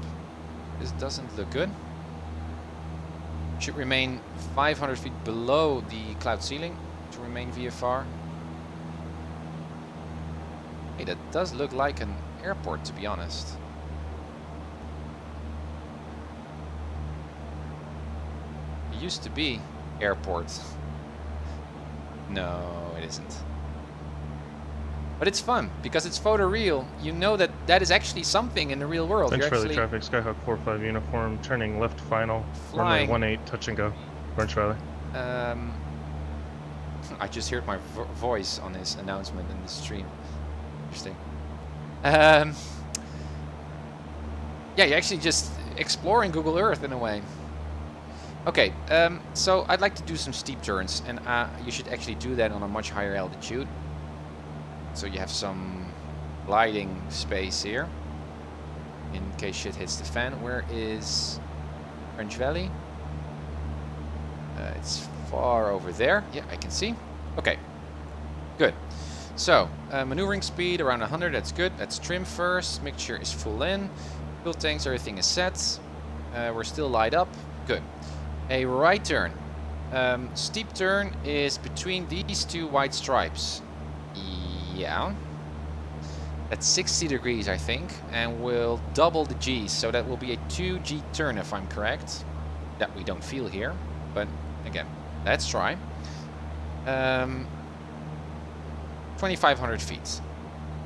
This doesn't look good. Should remain 500 feet below the cloud ceiling to remain VFR. Hey, that does look like an airport, to be honest. It used to be airport. No, it isn't. But it's fun because it's photoreal. You know that that is actually something in the real world. French You're Valley actually traffic, Skyhawk 45 uniform, turning left final, flying. runway 18, touch and go. French Valley. I just heard my voice on this announcement in the stream. Interesting. Yeah, you're actually just exploring Google Earth in a way. Okay, so I'd like to do some steep turns, and you should actually do that on a much higher altitude. So you have some gliding space here, in case shit hits the fan. Where is French Valley? It's far over there. Yeah, I can see. Okay, good. So, maneuvering speed around 100, that's good. Let's trim first, mixture is full in. Fuel tanks, everything is set. We're still light up, good. A right turn. Steep turn is between these two white stripes. Yeah. That's 60 degrees, I think, and we'll double the G's, so that will be a 2G turn if I'm correct. That we don't feel here, but again, let's try. 2,500 feet.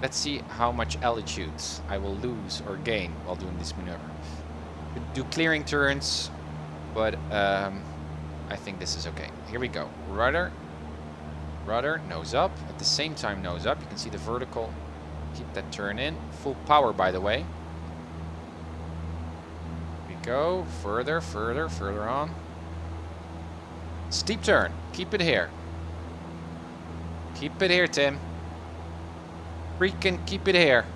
Let's see how much altitude I will lose or gain while doing this maneuver. Do clearing turns, but I think this is okay. Here we go. Rudder, nose up. At the same time, nose up. You can see the vertical. Keep that turn in. Full power, by the way. Here we go. Further, further, further on. Steep turn. Keep it here. Keep it here, Tim. Freaking keep it here.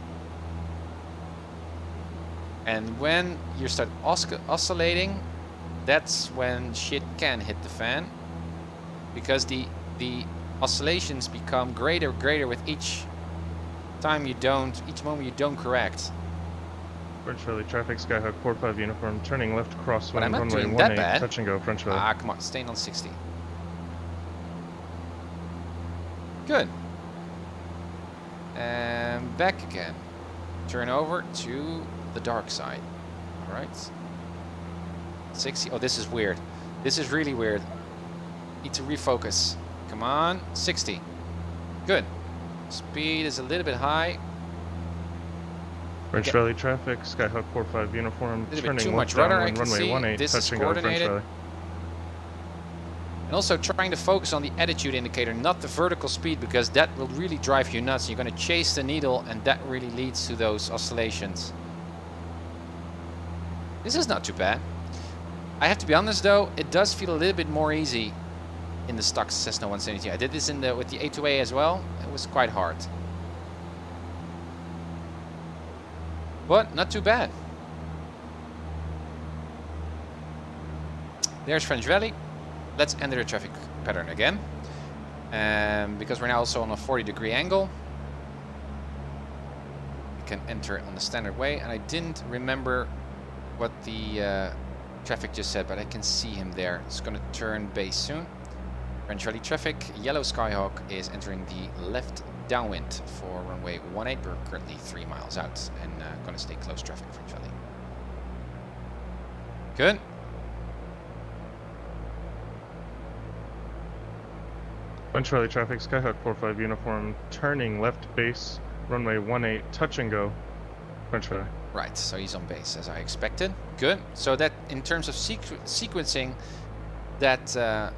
And when you start oscillating, that's when shit can hit the fan. Because the oscillations become greater with each time you don't, each moment you don't correct. French Valley traffic, Skyhawk 45 uniform, turning left crosswind, But I'm not runway doing that 18, bad. touch and go, French Valley. Ah, come on, staying on 60. Good. And back again. Turn over to the dark side. Alright. 60. Oh, this is weird. This is really weird. Need to refocus. Come on. 60. Good. Speed is a little bit high. French Valley traffic, Skyhawk 45 uniform, Little bit turning too left much rudder, I downwind, can runway see. 18, This is touch and go, French coordinated. Valley. And also trying to focus on the attitude indicator, not the vertical speed, because that will really drive you nuts. You're going to chase the needle, and that really leads to those oscillations. This is not too bad. I have to be honest though, it does feel a little bit more easy in the stock Cessna 170. I did this in the with the A2A as well. It was quite hard. But not too bad. There's French Valley. Let's enter the traffic pattern again. Because we're now also on a 40-degree angle. We can enter it on the standard way. And I didn't remember what the traffic just said, but I can see him there. It's going to turn base soon. French Valley traffic. Yellow Skyhawk is entering the left downwind for runway 18. We're currently 3 miles out and going to stay close traffic, French Valley. Good. French Valley traffic, Skyhawk 45 uniform, turning left base, runway 18, touch and go, French Valley. Right, so he's on base as I expected. Good. So that in terms of sequencing, that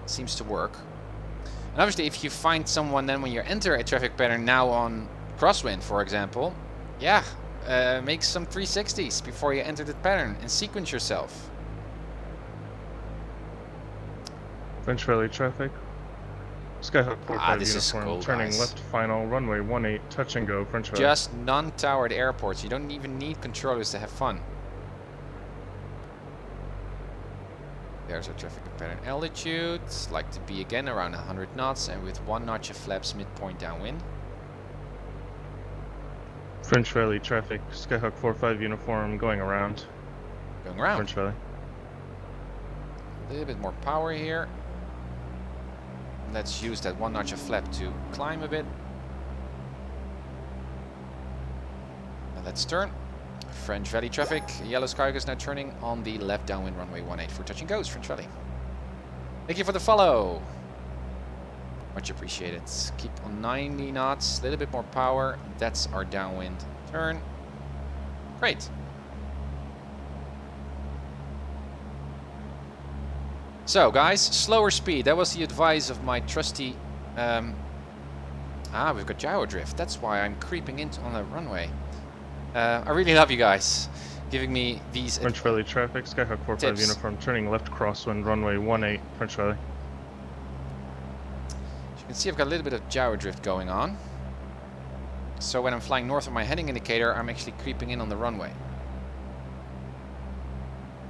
seems to work. And obviously, if you find someone then when you enter a traffic pattern now on crosswind, for example, yeah, make some 360s before you enter the pattern and sequence yourself. French Valley traffic, Skyhawk 45 this is uniform, cool, turning guys. left final, runway 18, touch and go, French Valley. Just non-towered airports. You don't even need controllers to have fun. There's our traffic pattern altitude. Like to be again around 100 knots and with 1 notch of flaps midpoint downwind. French Valley traffic, Skyhawk 45 uniform, going around, Going around. French Valley. A little bit more power here. Let's use that 1 notch of flap to climb a bit. And let's turn. French Valley traffic. Yellow Skyhawk is now turning on the left downwind runway 18 for touch and goes, French Valley. Thank you for the follow. Much appreciated. Keep on 90 knots, a little bit more power. That's our downwind turn. Great. So guys, slower speed. That was the advice of my trusty... we've got gyro drift. That's why I'm creeping into on the runway. I really love you guys giving me these... French Valley traffic, Skyhawk 45 tips. uniform, turning left crosswind, runway 18, French Valley. As you can see, I've got a little bit of gyro drift going on. So when I'm flying north of my heading indicator, I'm actually creeping in on the runway.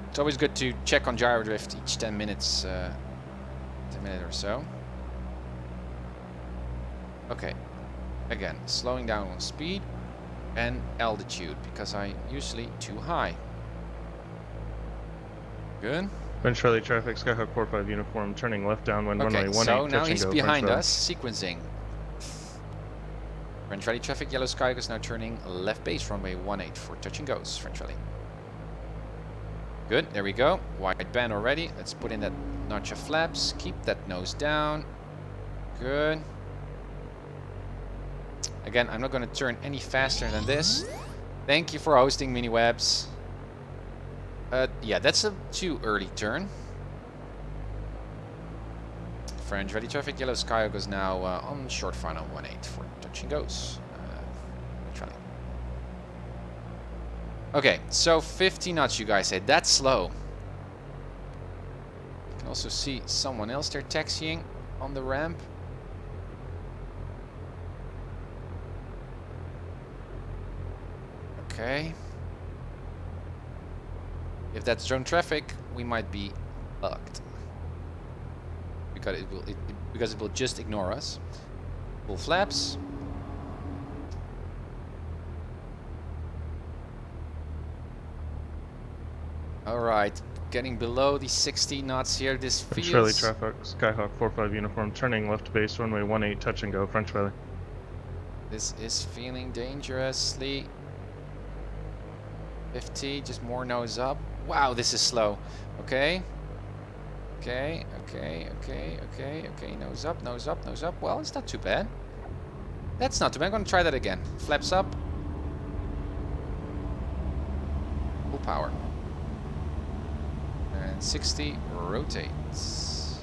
It's always good to check on gyro drift each 10 minutes, 10 minutes or so. Okay, Again, slowing down on speed and altitude because I usually too high. Good. Ventrally traffic, Skyhawk 45 uniform, turning left downwind, Okay, runway 18, so touch now and he's go, behind French us, sequencing. French rally traffic, yellow Skyhawk is now turning left base, runway 18 for touch and goes, French rally. Good, there we go. Wide band already. Let's put in that notch of flaps. Keep that nose down. Good. Again, I'm not going to turn any faster than this. Thank you for hosting, MiniWebs. Yeah, that's a too early turn. French ready traffic, yellow Skyhawk is now on short final 18 for touch and goes. Okay, so 50 knots you guys said. That's slow. You can also see someone else there taxiing on the ramp. Okay. If that's drone traffic, we might be bugged. Because it will just ignore us. Full flaps. Alright, getting below the 60 knots here. This feels... French rally traffic, Skyhawk 45 uniform, turning left base, runway 18, touch and go, French rally. This is feeling dangerously. 50, just more nose up. Wow, this is slow. Okay. Okay, nose up, nose up, nose up. Well, it's not too bad. That's not too bad. I'm gonna try that again. Flaps up. Full power. And 60, rotates.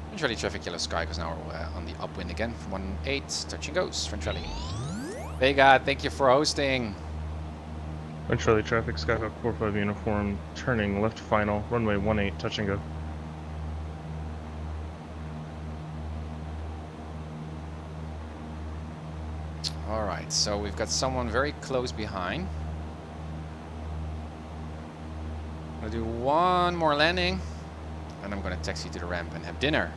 French rally traffic, yellow sky goes now on the upwind again from 18, touch and goes. French rally. Vega, thank you for hosting. French rally traffic, Skyhawk 45 uniform, turning left final, runway 18, touch and go. Alright, so we've got someone very close behind. I'm gonna do one more landing, and I'm gonna taxi to the ramp and have dinner.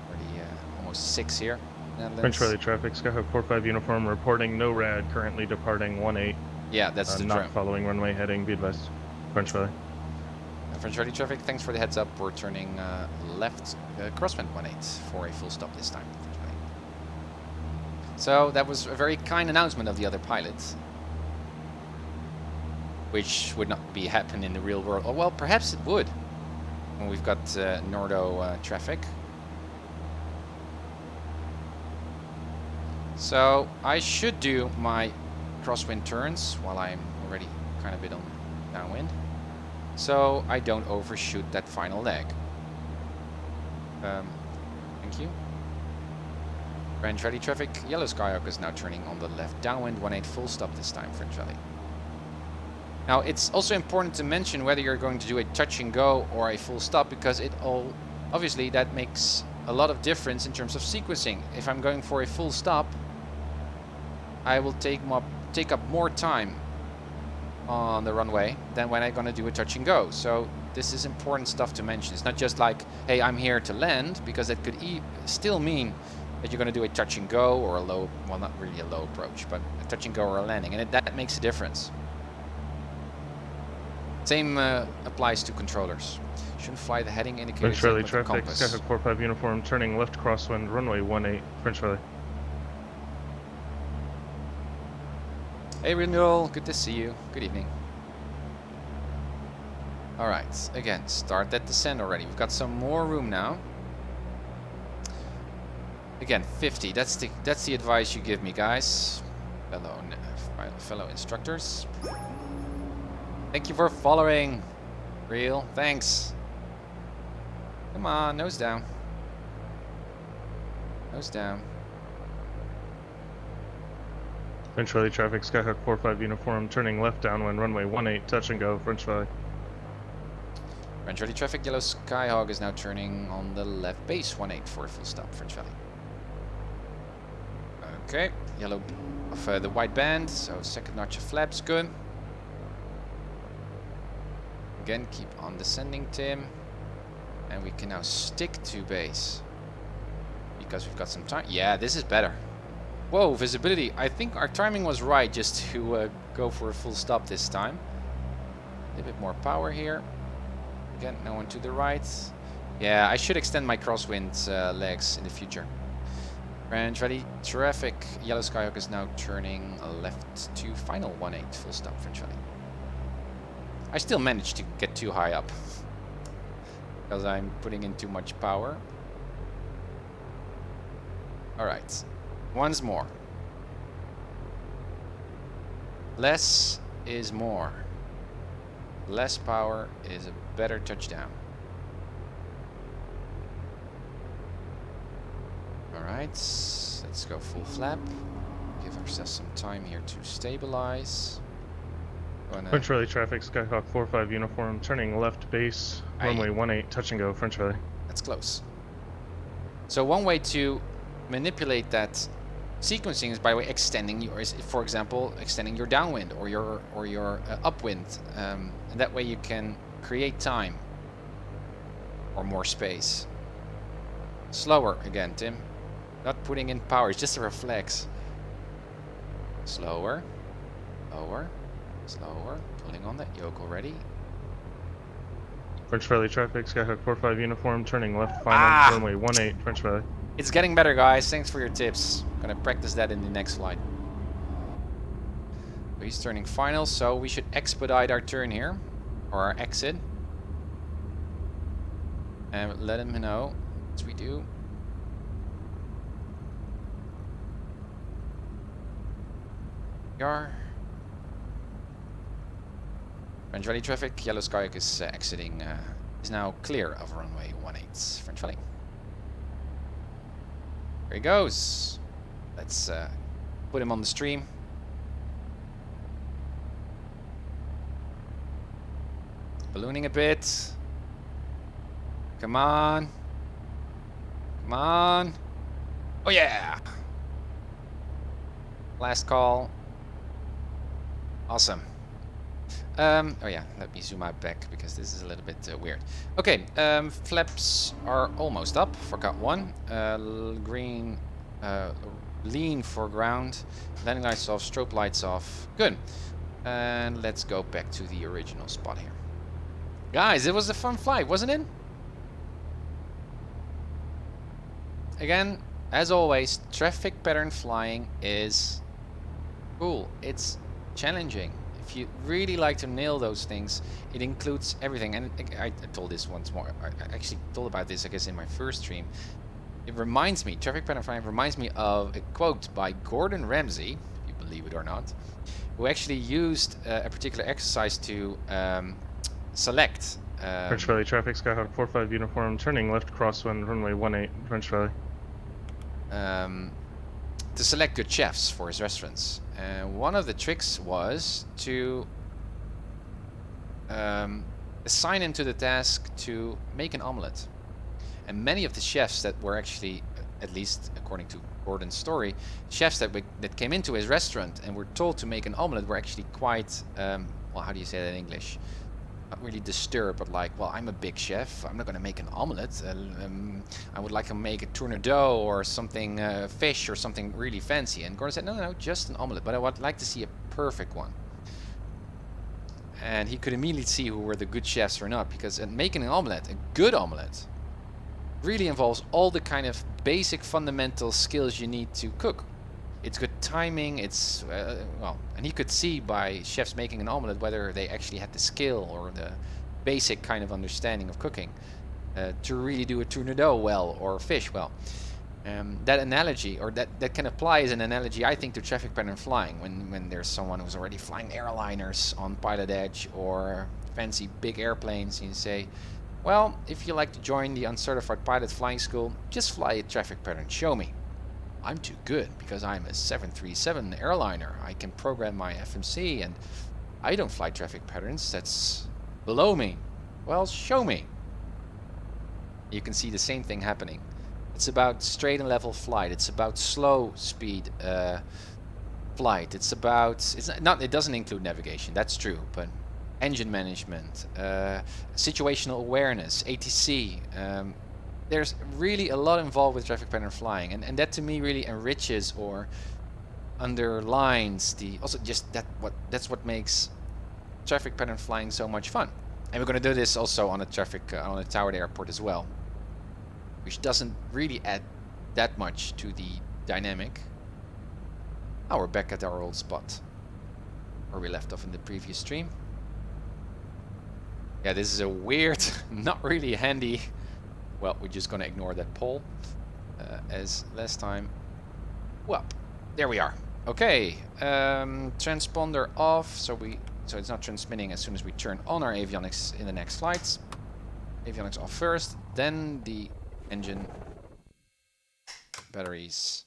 Already almost 6 here. French rally traffic, Skyhawk 45 uniform, reporting no rad, currently departing 18. Yeah, that's the not drone. Following runway heading, be advised. French rally. French rally traffic, thanks for the heads up. We're turning left crosswind 18 for a full stop this time. So that was a very kind announcement of the other pilot, which would not be happen in the real world. Oh, well, perhaps it would when we've got Nordo traffic. So I should do my crosswind turns while I'm already kind of a bit on downwind, so I don't overshoot that final leg. Thank you. French rally traffic, yellow Skyhawk is now turning on the left downwind 18 full stop this time, French rally. Now it's also important to mention whether you're going to do a touch and go or a full stop, because it all obviously that makes a lot of difference in terms of sequencing. If I'm going for a full stop, I will take up more time on the runway than when I'm going to do a touch and go. So this is important stuff to mention. It's not just like, hey, I'm here to land, because that could still mean that you're going to do a touch and go or a low, well, not really a low approach, but a touch and go or a landing, and that makes a difference. Same applies to controllers. Shouldn't fly the heading indicator. French rally traffic, Skyhawk 45 uniform, turning left crosswind, runway 18, French rally. Hey Renewal, good to see you. Good evening. Alright, again, start that descent already. We've got some more room now. Again, 50, that's the advice you give me, guys. Fellow instructors. Thank you for following. Real, thanks. Come on, nose down. Nose down. French rally traffic, Skyhawk 45 uniform, turning left downwind, runway 18, touch and go, French rally. French rally traffic, yellow Skyhawk is now turning on the left base 18 for a full stop, French rally. Okay, yellow of the white band, so second notch of flaps, good. Again, keep on descending, Tim. And we can now stick to base. because we've got some time. Yeah, this is better. Whoa, visibility. I think our timing was right just to go for a full stop this time. A bit more power here. Again, no one to the right. Yeah, I should extend my crosswind legs in the future. Range ready. Traffic. Yellow Skyhawk is now turning left to final 1-8. Full stop, French Valley. I still managed to get too high up. Because I'm putting in too much power. Alright. Once more. Less is more. Less power is a better touchdown. Alright, let's go full flap. Give ourselves some time here to stabilize. French Valley traffic, Skyhawk 45 uniform, turning left base, runway 18, touch and go, French Valley. That's close. So one way to manipulate that sequencing is by way extending your, for example, extending your downwind or your upwind, and that way you can create time or more space. Slower again, Tim. Not putting in power, it's just a reflex. Slower, lower, slower. Pulling on that yoke already. French Valley traffic, Skyhawk 45 uniform, turning left final, runway 18, French Valley. It's getting better, guys. Thanks for your tips. Gonna practice that in the next flight. He's turning final, so we should expedite our turn here, or our exit, and let him know as we do. French Valley traffic. Yellow Skyhawk is exiting. Is now clear of runway 18, French Valley. There he goes. Let's put him on the stream. Ballooning a bit. Come on. Come on. Oh yeah. Last call. Awesome. Oh yeah, let me zoom out back because this is a little bit weird. Okay, flaps are almost up. Forgot one. Green, lean for ground. Landing lights off, strobe lights off. Good. And let's go back to the original spot here. Guys, it was a fun flight, wasn't it? Again, as always, traffic pattern flying is cool. It's challenging. If you really like to nail those things, it includes everything. And I told this once more. I actually told about this, I guess, in my first stream. It reminds me, traffic pattern flying reminds me of a quote by Gordon Ramsay, if you believe it or not, who actually used a particular exercise to select. French Valley traffic, Skyhawk 45 uniform, turning left crosswind, runway 18, French Valley. To select good chefs for his restaurants. One of the tricks was to assign him to the task to make an omelette. And many of the chefs that were actually, at least according to Gordon's story, chefs that came into his restaurant and were told to make an omelette were actually quite, well, how do you say that in English? Not really disturbed, but like, well, I'm a big chef. I'm not going to make an omelette. I would like to make a tournedos or something, fish or something really fancy. And Gordon said, no, just an omelette. But I would like to see a perfect one. And he could immediately see who were the good chefs or not. Because making an omelette, a good omelette, really involves all the kind of basic fundamental skills you need to cook. It's good timing, it's, well, and he could see by chefs making an omelette whether they actually had the skill or the basic kind of understanding of cooking to really do a tournedos well or fish well. That analogy, or that can apply as an analogy, I think, to traffic pattern flying. When there's someone who's already flying airliners on PilotEdge or fancy big airplanes, and you say, well, if you like to join the Uncertified Pilot Flying School, just fly a traffic pattern, show me. I'm too good because I'm a 737 airliner. I can program my FMC and I don't fly traffic patterns. That's below me. Well, show me. You can see the same thing happening. It's about straight and level flight. It's about slow speed flight. It's about, it doesn't include navigation. That's true, but engine management, situational awareness, ATC, there's really a lot involved with traffic pattern flying, and that to me really enriches or underlines the also just that's what makes traffic pattern flying so much fun. And we're going to do this also on a on a towered airport as well, which doesn't really add that much to the dynamic. Oh, we're back at our old spot where we left off in the previous stream. Yeah, this is a weird, not really handy. Well, we're just going to ignore that pole as last time. Well, there we are. Okay, transponder off, so it's not transmitting as soon as we turn on our avionics in the next flights. Avionics off first, then the engine, batteries,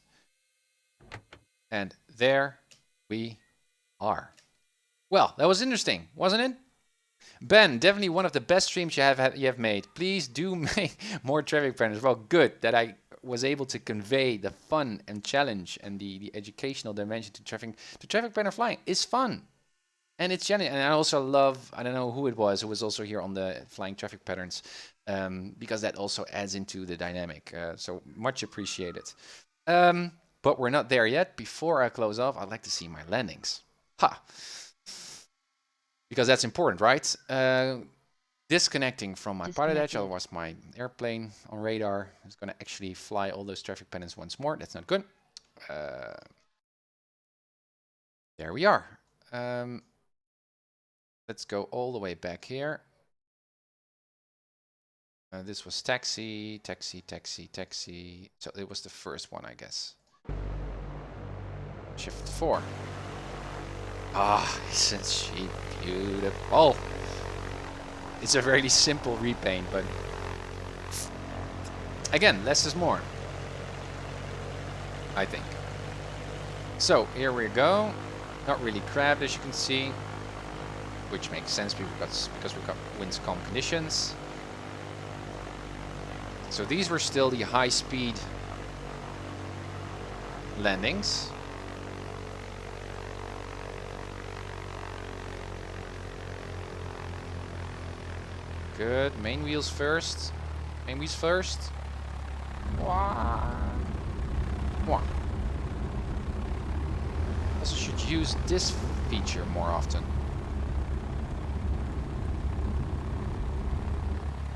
and there we are. Well, that was interesting, wasn't it? Ben, definitely one of the best streams you have made. Please do make more traffic patterns. Well, good that I was able to convey the fun and challenge and the educational dimension to traffic pattern flying is fun. And it's challenging. And I also love, I don't know who it was also here on the flying traffic patterns, because that also adds into the dynamic. So much appreciated. But we're not there yet. Before I close off, I'd like to see my landings. Ha! Because that's important, right? Disconnecting from my PilotEdge, otherwise my airplane on radar is going to actually fly all those traffic patterns once more. That's not good. There we are. Let's go all the way back here. This was taxi, taxi, taxi, taxi. So it was the first one, I guess. Shift 4. Ah, isn't she beautiful? It's a very simple repaint, but again, less is more, I think. So here we go. Not really crabbed, as you can see, which makes sense because we've got winds calm conditions. So these were still the high-speed landings. Good. Main wheels first. Main wheels first. Wah. Wah. Also should use this feature more often.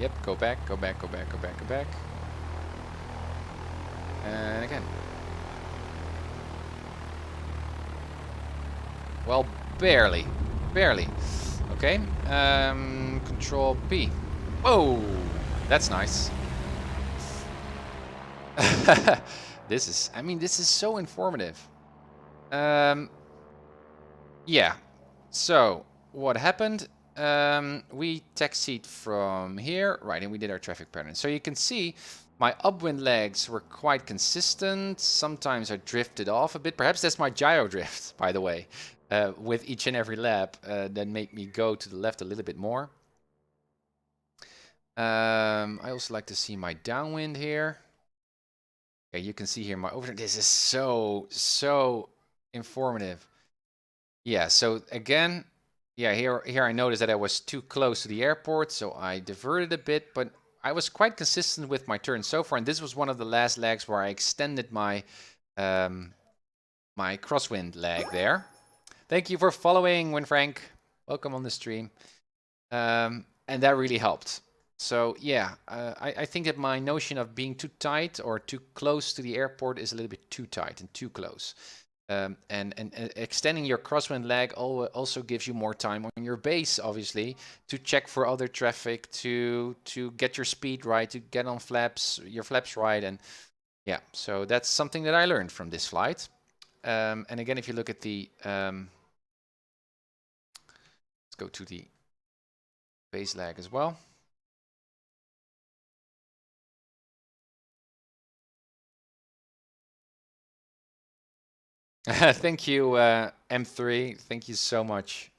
Yep, go back, go back, go back, go back, go back. And again. Well, barely. Barely. Okay, Control P. Oh, that's nice. This is so informative. Yeah, so what happened? We taxied from here, right, and we did our traffic pattern. So you can see my upwind legs were quite consistent. Sometimes I drifted off a bit. Perhaps that's my gyro drift, by the way. With each and every lap, that made me go to the left a little bit more. I also like to see my downwind here. Okay, you can see here my over. This is so informative. Yeah. So again, yeah. Here I noticed that I was too close to the airport, so I diverted a bit, but I was quite consistent with my turn so far. And this was one of the last legs where I extended my my crosswind leg there. Thank you for following, Winfrank. Welcome on the stream. And that really helped. So yeah, I think that my notion of being too tight or too close to the airport is a little bit too tight and too close. And extending your crosswind leg also gives you more time on your base, obviously, to check for other traffic, to get your speed right, to get on your flaps right. And yeah, so that's something that I learned from this flight. And again, if you look at the go to the base lag as well. Thank you, M3. Thank you so much.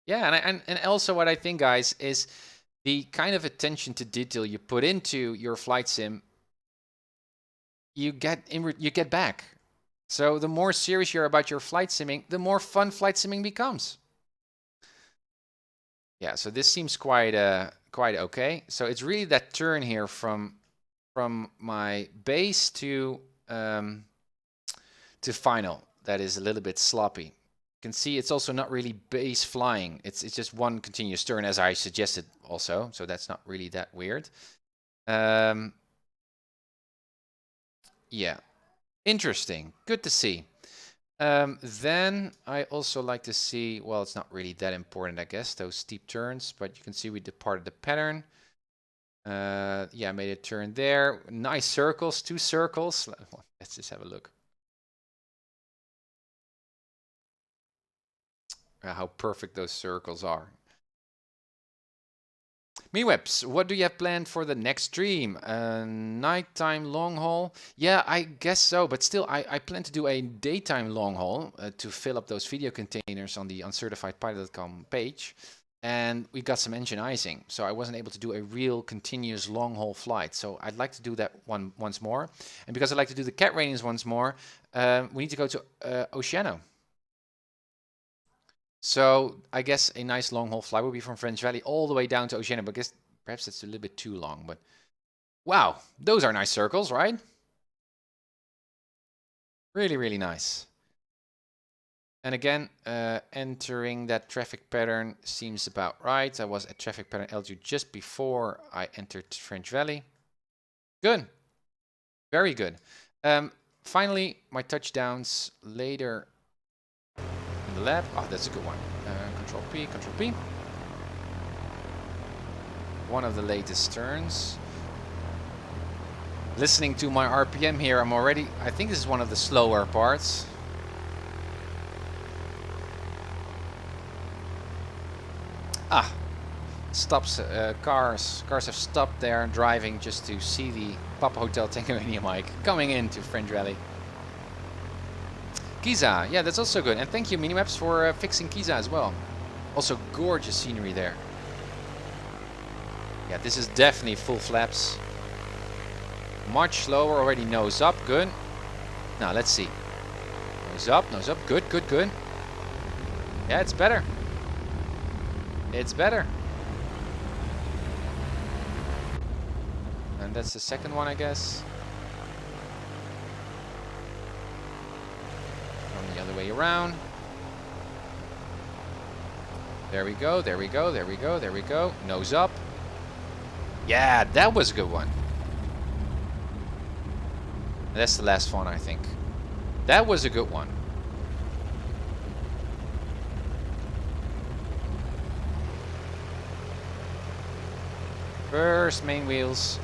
Yeah, and also what I think, guys, is the kind of attention to detail you put into your flight sim, you get back. So the more serious you're about your flight simming, the more fun flight simming becomes. Yeah, so this seems quite okay. So it's really that turn here from from my base to final that is a little bit sloppy. You can see it's also not really base flying. It's just one continuous turn as I suggested also, so that's not really that weird. Yeah, interesting. Good to see. Then I also like to see, well, it's not really that important, I guess, those steep turns, but you can see we departed the pattern. Yeah, I made a turn there. Nice circles, 2 circles. Let's just have a look. How perfect those circles are. MeWebs, what do you have planned for the next stream? Nighttime long haul? Yeah, I guess so, but still, I plan to do a daytime long haul to fill up those video containers on the UncertifiedPilot.com page. And we got some engine icing, so I wasn't able to do a real continuous long haul flight. So I'd like to do that once more. And because I'd like to do the cat ratings once more, we need to go to Oceano. So I guess a nice long haul flight would be from French Valley all the way down to Oceano, but I guess perhaps that's a little bit too long. But wow, those are nice circles, right? Really, really nice. And again, entering that traffic pattern seems about right. I was at traffic pattern L2 just before I entered French Valley. Good. Very good. Finally, my touchdowns later in the lab. Oh, that's a good one. Control P, Control P. One of the latest turns. Listening to my RPM here, I'm already, I think this is one of the slower parts. Ah, stops, cars have stopped there driving just to see the Papa Hotel Tangamania mic coming into French Valley. Giza, yeah, that's also good. And thank you, Minimaps, for fixing Giza as well. Also, gorgeous scenery there. Yeah, this is definitely full flaps. Much slower, already nose up, good. Now, let's see. Nose up, good, good, good. Yeah, it's better. It's better. And that's the second one, I guess. From the other way around. There we go, there we go, there we go, there we go. Nose up. Yeah, that was a good one. That's the last one, I think. That was a good one. First main wheels,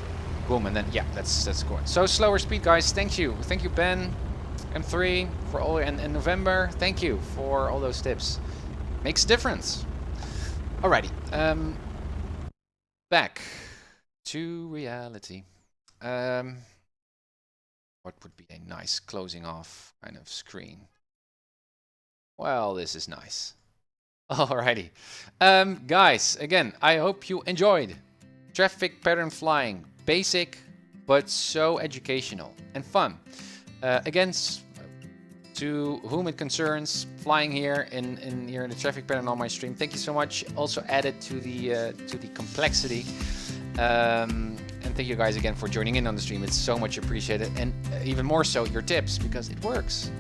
boom, and then yeah, that's good. So slower speed, guys. Thank you, Ben, M3 for all, and November. Thank you for all those tips. Makes a difference. Alrighty, back to reality. What would be a nice closing off kind of screen? Well, this is nice. Alrighty, guys. Again, I hope you enjoyed. Traffic pattern flying, basic, but so educational and fun. Again, to whom it concerns, flying here in the traffic pattern on my stream. Thank you so much. Also added to the complexity. And thank you guys again for joining in on the stream. It's so much appreciated, and even more so your tips, because it works.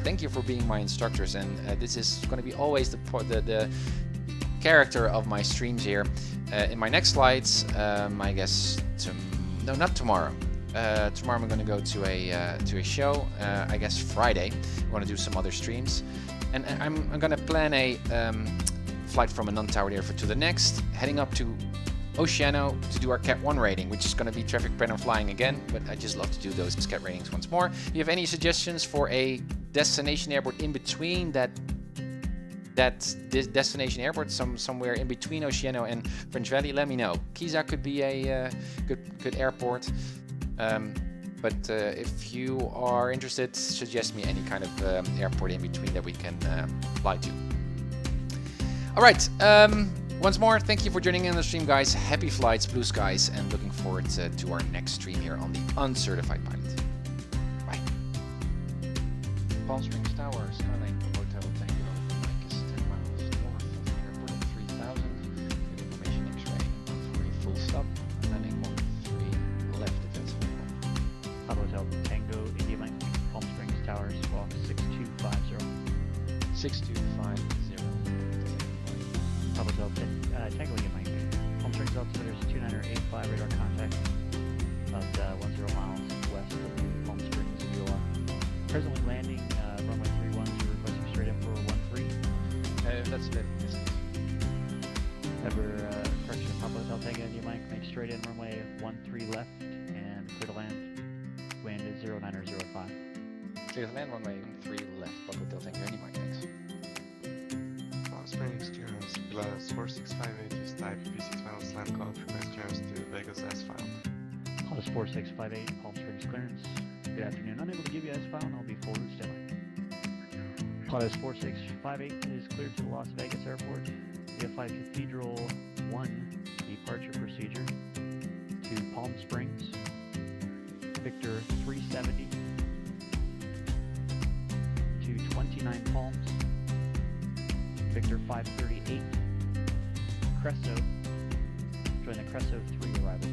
Thank you for being my instructors, and this is going to be always the character of my streams here. In my next slides, I guess no, not tomorrow. Tomorrow I'm going to go to a show. I guess Friday. I want to do some other streams, and I'm going to plan a flight from a non-towered airfield to the next, heading up to Oceano to do our Cat 1 rating, which is going to be traffic pattern flying again. But I just love to do those Cat ratings once more. If you have any suggestions for a destination airport in between this destination airport, somewhere in between Oceano and French Valley, let me know. Giza could be a good airport, but if you are interested, suggest me any kind of airport in between that we can fly to. All right, once more, thank you for joining in on the stream, guys. Happy flights, blue skies, and looking forward to our next stream here on the Uncertified Pilot. Bye. Palm Springs Tower, Skyline Hotel Tango. Mike is 10 miles north of the airport at 3000. Good information X-ray for a full stop. Landing 13 left, if that's 6250. Papa Delta, Tango Lima Mike. Palm Springs altimeters 2985 radar contact about 10 miles west of the Palm Springs VOR. Presently landing runway 31, you're requesting straight in for 13. That's a bit distance. Ever correction, Papa Delta Tango Lima Mike, make straight in runway 13 left and clear to land. Wind is 0905. Clear to land, runway 3 left, Buckle Delta Tango, any mark, thanks. Palm Springs clearance, Pilots 4658 is type PC12 land call, request clearance to Vegas S file. Pilots 4658, Palm Springs clearance. Good afternoon, unable to give you S file and I'll be forward standby. Pilots 4658 is cleared to the Las Vegas airport. VFI Cathedral 1 departure procedure to Palm Springs. Victor 370 to 29 Palms. Victor 538. Cresso. Join the Cresso 3 arrival.